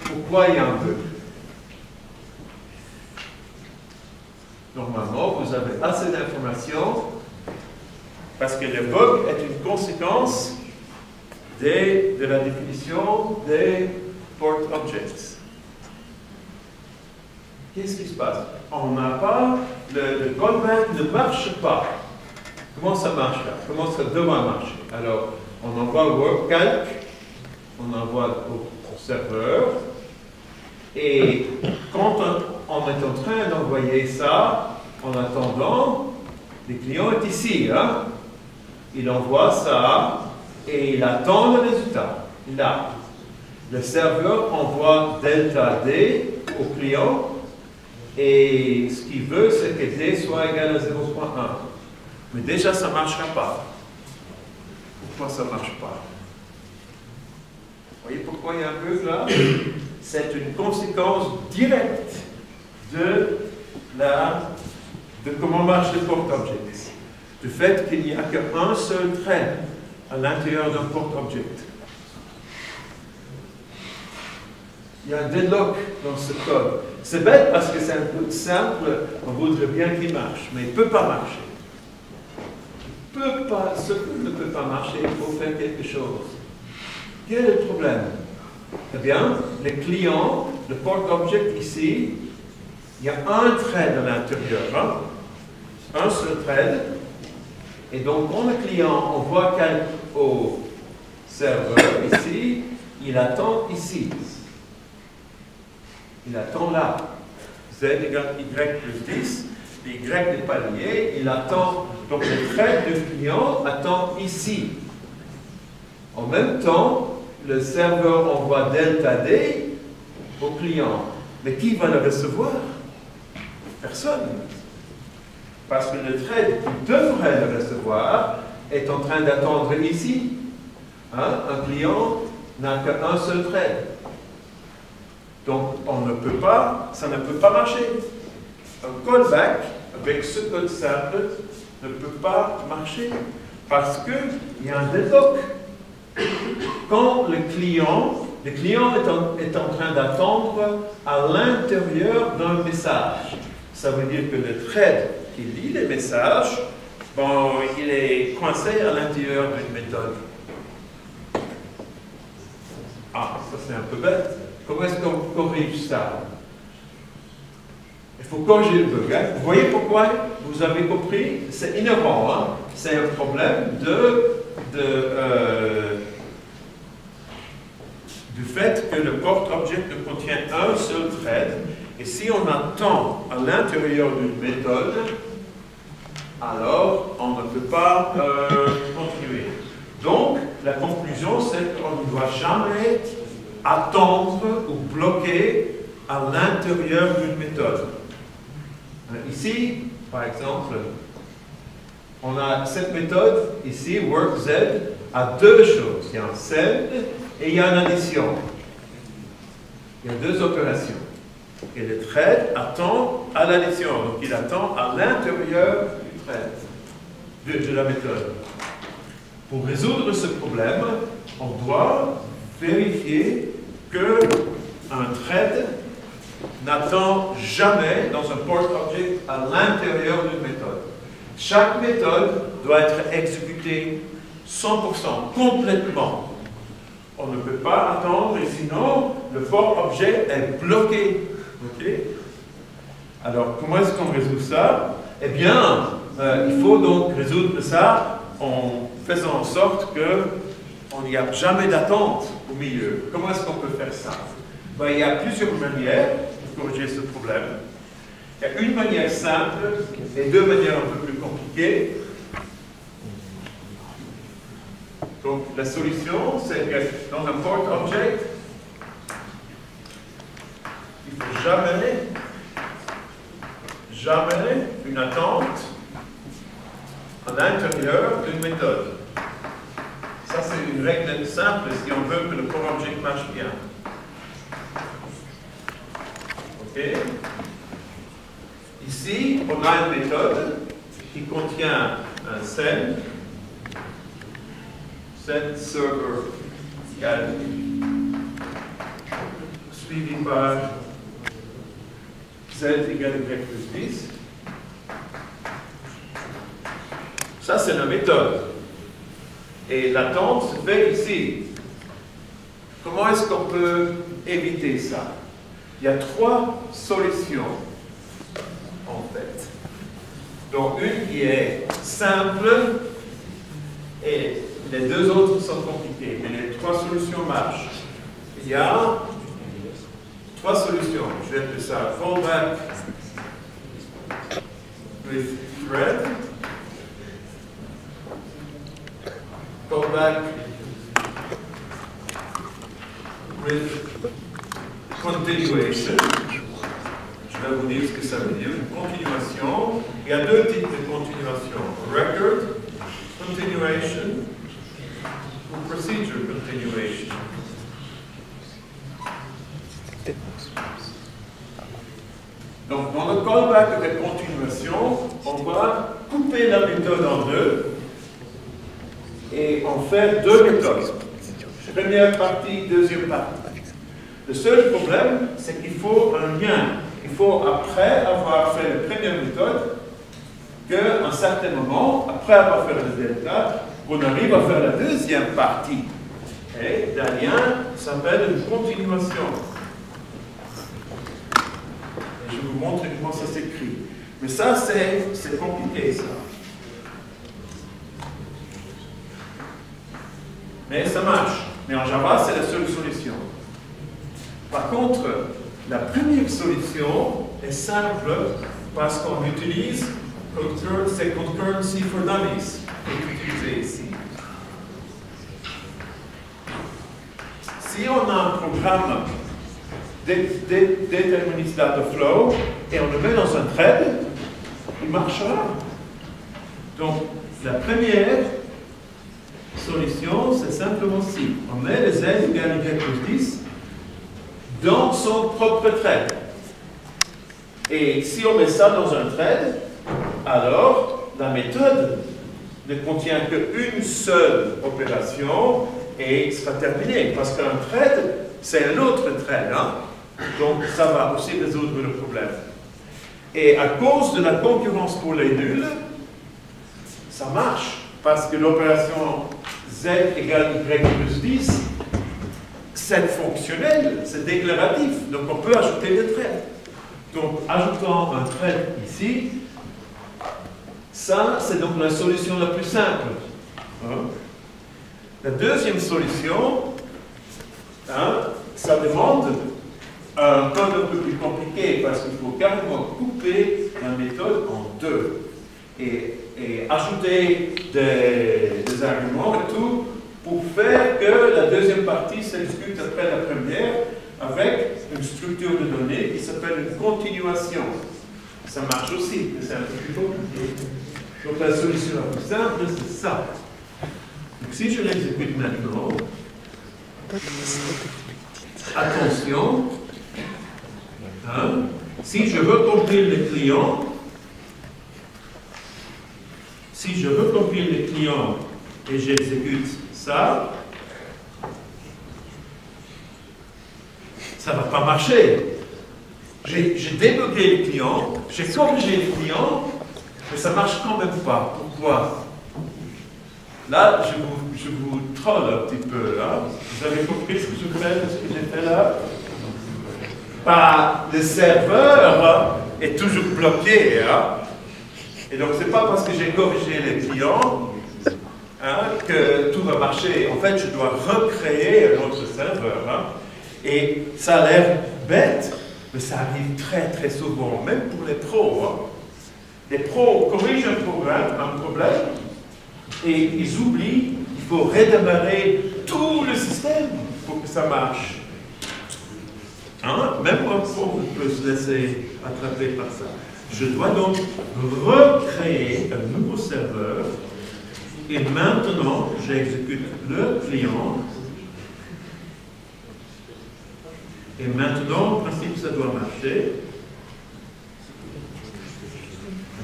Speaker 1: pourquoi il y a un bug. Normalement, vous avez assez d'informations parce que le bug est une conséquence de la définition des port objects. Qu'est-ce qui se passe? On n'a pas, le callback ne marche pas. Comment ça marche là? Comment ça doit marcher? Alors, on envoie work calc, on envoie au serveur, et quand on est en train d'envoyer ça, en attendant, le client est ici, hein? Il envoie ça, et il attend le résultat. Là, le serveur envoie delta D au client, et ce qu'il veut, c'est que D soit égal à 0.1. Mais déjà, ça ne marchera pas. Pourquoi ça ne marche pas? Vous voyez pourquoi il y a un bug là? C'est une conséquence directe de comment marche le port object. Du fait qu'il n'y a qu'un seul thread à l'intérieur d'un port object. Il y a un deadlock dans ce code. C'est bête parce que c'est un peu simple, on voudrait bien qu'il marche, mais il ne peut pas marcher. Ce qui ne peut pas marcher, il faut faire quelque chose. Quel est le problème? Eh bien, le client, le port object ici, il y a un thread à l'intérieur, hein? Un seul thread. Et donc, quand le client envoie calque au serveur ici, il attend ici. Il attend là. Z égale Y plus 10. Le Y n'est pas lié. Il attend. Donc le thread du client attend ici. En même temps, le serveur envoie delta D au client. Mais qui va le recevoir? Personne. Parce que le thread qui devrait le recevoir est en train d'attendre ici. Hein? Un client n'a qu'un seul thread. Donc, ça ne peut pas marcher. Un callback avec ce code simple ne peut pas marcher parce qu'il y a un deadlock. Quand le client est en train d'attendre à l'intérieur d'un message. Ça veut dire que le thread qui lit les messages, bon, il est coincé à l'intérieur d'une méthode. Ah, ça c'est un peu bête. Comment est-ce qu'on corrige ça? Il faut corriger le bug. Hein? Vous voyez pourquoi? Vous avez compris? C'est inhérent. Hein? C'est un problème du fait que le port object ne contient un seul thread, et si on attend à l'intérieur d'une méthode, alors on ne peut pas continuer. Donc, la conclusion, c'est qu'on ne doit jamais attendre ou bloquer à l'intérieur d'une méthode. Ici, par exemple, on a cette méthode, ici, workZ, a deux choses. Il y a un send et il y a une addition. Il y a deux opérations. Et le thread attend à l'addition. Donc, il attend à l'intérieur du thread, de la méthode. Pour résoudre ce problème, on doit vérifier qu'un thread n'attend jamais dans un port object à l'intérieur d'une méthode. Chaque méthode doit être exécutée 100%, complètement. On ne peut pas attendre, et sinon, le port objet est bloqué. Okay? Alors, comment est-ce qu'on résout ça? Eh bien, il faut donc résoudre ça en faisant en sorte qu'il n'y a jamais d'attente au milieu. Comment est-ce qu'on peut faire ça? Ben, il y a plusieurs manières pour corriger ce problème. Il y a une manière simple et deux manières un peu plus compliquées. Donc, la solution, c'est que dans un port object, il ne faut jamais une attente à l'intérieur d'une méthode. Ça, c'est une règle simple si on veut que le port object marche bien. OK? Ici, on a une méthode qui contient un send server suivi par z égale y plus 10. Ça, c'est la méthode. Et l'attente se fait ici. Comment est-ce qu'on peut éviter ça? Il y a trois solutions, en fait. Donc, une qui est simple et les deux autres sont compliquées. Mais les trois solutions marchent. Il y a trois solutions. Je vais appeler ça fallback with thread, fallback with continuation. Je vais vous dire ce que ça veut dire. Une continuation. Il y a deux types de continuation. Record continuation ou procedure continuation. Donc, dans le callback de continuation, on va couper la méthode en deux et en faire deux méthodes. Première partie, deuxième partie. Le seul problème, c'est qu'il faut un lien. Il faut, après avoir fait la première méthode, qu'à un certain moment, après avoir fait le delta, on arrive à faire la deuxième partie. Et d'un lien s'appelle une continuation. Et je vais vous montrer comment ça s'écrit. Mais ça, c'est compliqué, ça. Mais ça marche. Mais en Java, c'est la seule solution. Par contre, la première solution est simple parce qu'on utilise c'est concurrency for dummies qui est utilisé ici. Si on a un programme déterministe data flow et on le met dans un thread, il marchera. Donc, la première solution, c'est simplement si on met les z égale y plus 10 dans son propre thread. Et si on met ça dans un thread, alors la méthode ne contient qu'une seule opération et sera terminée. Parce qu'un thread, c'est un autre thread. Hein? Donc ça va aussi résoudre le problème. Et à cause de la concurrence pour les nuls, ça marche. Parce que l'opération z égale y plus 10, c'est fonctionnel, c'est déclaratif. Donc on peut ajouter des threads. Donc ajoutant un thread ici, ça c'est donc la solution la plus simple. Hein? La deuxième solution, hein, ça demande un code un peu plus compliqué parce qu'il faut carrément couper la méthode en deux et ajouter des arguments et tout pour faire que la deuxième partie s'exécute après la première avec une structure de données qui s'appelle une continuation. Ça marche aussi, mais c'est un peu plus compliqué. Donc la solution la plus simple, c'est ça. Donc si je l'exécute maintenant, attention, hein, si je recompile le client, et j'exécute ça, ça ne va pas marcher. J'ai débugué le client, j'ai corrigé le client, mais ça ne marche quand même pas. Pourquoi? Là, je vous troll un petit peu. Hein. Vous avez compris ce que j'ai fait là? Bah, le serveur est toujours bloqué. Hein. Et donc, ce n'est pas parce que j'ai corrigé les clients hein, que tout va marcher. En fait, je dois recréer un autre serveur. Hein. Et ça a l'air bête, mais ça arrive très très souvent, même pour les pros. Hein. Les pros corrigent un problème, et ils oublient qu'il faut redémarrer tout le système pour que ça marche. Hein? Même un pro peut se laisser attraper par ça. Je dois donc recréer un nouveau serveur, et maintenant j'exécute le client. Et maintenant, en principe, ça doit marcher.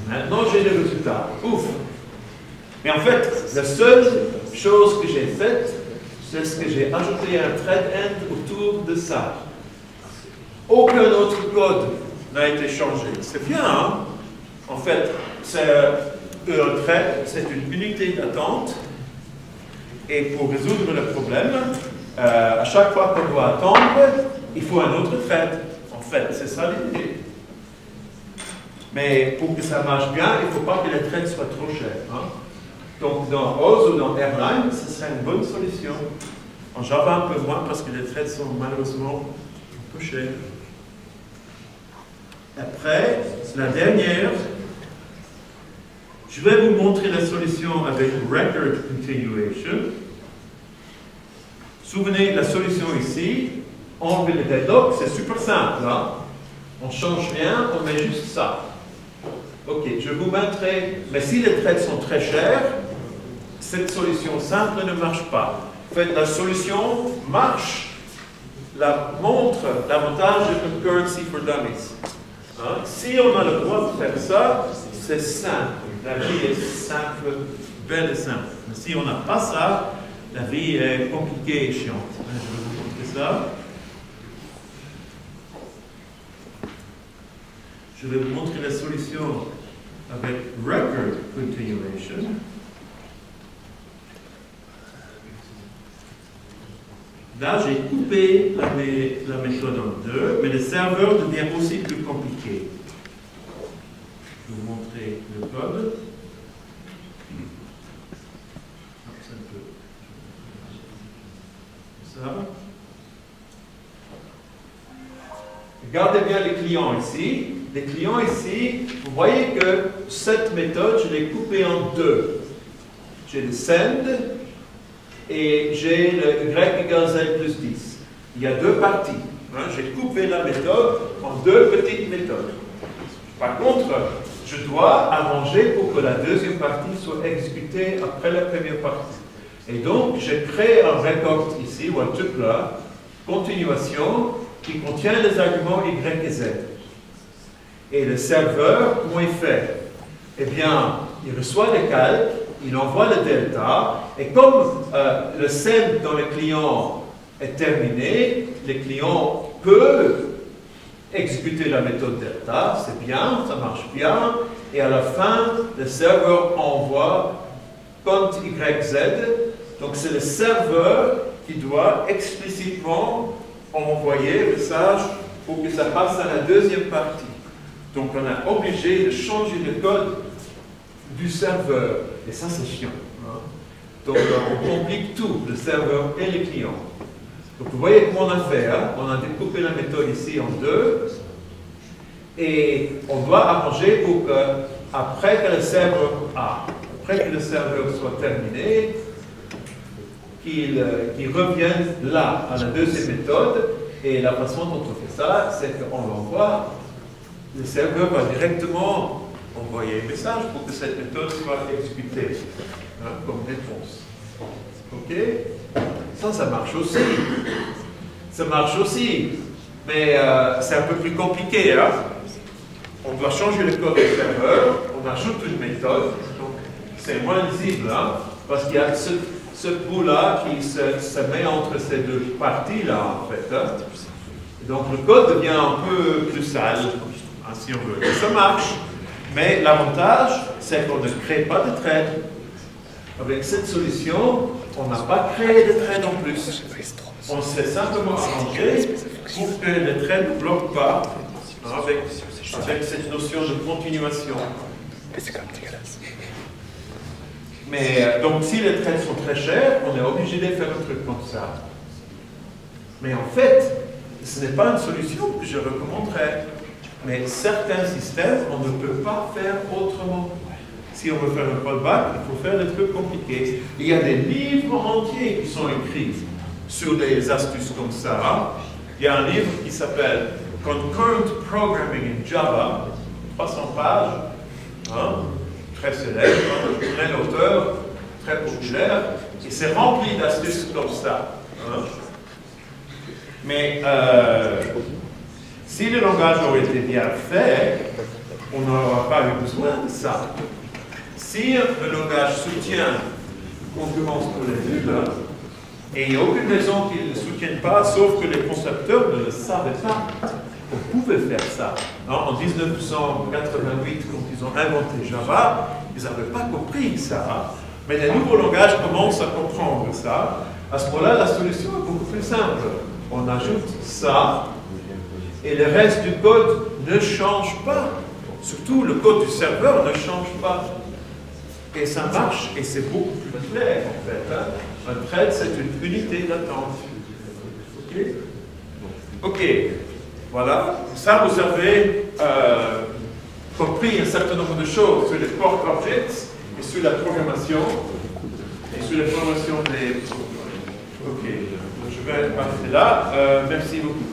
Speaker 1: Maintenant, j'ai le résultat. Ouf! Mais en fait, la seule chose que j'ai faite, c'est ce que j'ai ajouté un thread end autour de ça. Aucun autre code n'a été changé. C'est bien, hein? En fait, un thread, c'est une unité d'attente. Et pour résoudre le problème, à chaque fois qu'on doit attendre, il faut un autre thread. En fait, c'est ça l'idée. Mais pour que ça marche bien, il ne faut pas que les threads soient trop chers. Hein? Donc dans Oz ou dans Airline, ce serait une bonne solution. En Java, un peu moins parce que les threads sont malheureusement un peu chers. Après, la dernière, je vais vous montrer la solution avec Record Continuation. Souvenez, la solution ici, enlever le deadlock, c'est super simple. Hein? On ne change rien, on met juste ça. Ok, je vous montrerai, mais si les threads sont très chers, cette solution simple ne marche pas. En fait, la solution marche, montre l'avantage de Concurrency for Dummies. Hein? Si on a le droit de faire ça, c'est simple. La vie est simple, belle et simple. Mais si on n'a pas ça, la vie est compliquée et chiante. Je vais vous montrer ça. Je vais vous montrer la solution avec Record Continuation. Là, j'ai coupé la méthode en deux, mais le serveur devient aussi plus compliqué. Je vais vous montrer le code. Ça. Regardez bien les clients ici. Les clients ici, vous voyez que cette méthode, je l'ai coupée en deux. J'ai le send et j'ai le y égale z plus 10. Il y a deux parties. Hein. J'ai coupé la méthode en deux petites méthodes. Par contre, je dois arranger pour que la deuxième partie soit exécutée après la première partie. Et donc, j'ai créé un record ici, ou un tuple, continuation, qui contient les arguments y et z. Et le serveur, comment il fait? Eh bien, il reçoit les calques, il envoie le delta, et comme le send dans le client est terminé, le client peut exécuter la méthode delta, c'est bien, ça marche bien, et à la fin, le serveur envoie cont yz, donc c'est le serveur qui doit explicitement envoyer le message pour que ça passe à la deuxième partie. Donc on est obligé de changer le code du serveur. Et ça, c'est chiant. Hein?
Speaker 2: Donc on complique tout, le serveur et les clients. Donc vous voyez comment on a fait, hein? On a découpé la méthode ici en deux, et on doit arranger pour que, après que le serveur soit terminé, qu'il revienne là, à la deuxième méthode, et la façon dont on fait ça, c'est qu'on l'envoie, le serveur va directement envoyer un message pour que cette méthode soit exécutée, hein, comme réponse. Ok? Ça marche aussi. Ça marche aussi. Mais c'est un peu plus compliqué. Hein? On doit changer le code du serveur, on ajoute une méthode, donc c'est moins lisible, hein, parce qu'il y a ce bout-là qui se met entre ces deux parties-là, en fait. Hein. Donc le code devient un peu plus sale, hein, si on veut. Et ça marche, mais l'avantage, c'est qu'on ne crée pas de thread. Avec cette solution, on n'a pas créé de thread en plus. On s'est simplement arrangé pour que le thread ne bloque pas, hein, avec cette notion de continuation. Mais donc si les threads sont très chers, on est obligé de faire un truc comme ça. Mais en fait, ce n'est pas une solution que je recommanderais. Mais certains systèmes, on ne peut pas faire autrement. Si on veut faire un callback, il faut faire des trucs compliqués. Il y a des livres entiers qui sont écrits sur des astuces comme ça. Il y a un livre qui s'appelle Concurrent Programming in Java, 300 pages, hein, très célèbre, très auteur, très populaire, et c'est rempli d'astuces comme ça. Hein. Mais si le langage aurait été bien fait, on n'aura pas eu besoin de ça. Si le langage soutient concurrence pour les nuls, et il n'y a aucune raison qu'il ne le soutienne pas, sauf que les concepteurs ne le savaient pas. On pouvait faire ça. En 1988, quand ils ont inventé Java, ils n'avaient pas compris ça. Mais les nouveaux langages commencent à comprendre ça. À ce moment-là, la solution est beaucoup plus simple. On ajoute ça, et le reste du code ne change pas. Surtout, le code du serveur ne change pas. Et ça marche, et c'est beaucoup plus clair, en fait. Hein. Un thread, c'est une unité d'attente. OK? OK. Voilà. Ça, vous avez compris un certain nombre de choses sur les port objects, et sur la programmation, et sur la programmation des... OK. Je vais m'arrêter là. Merci beaucoup.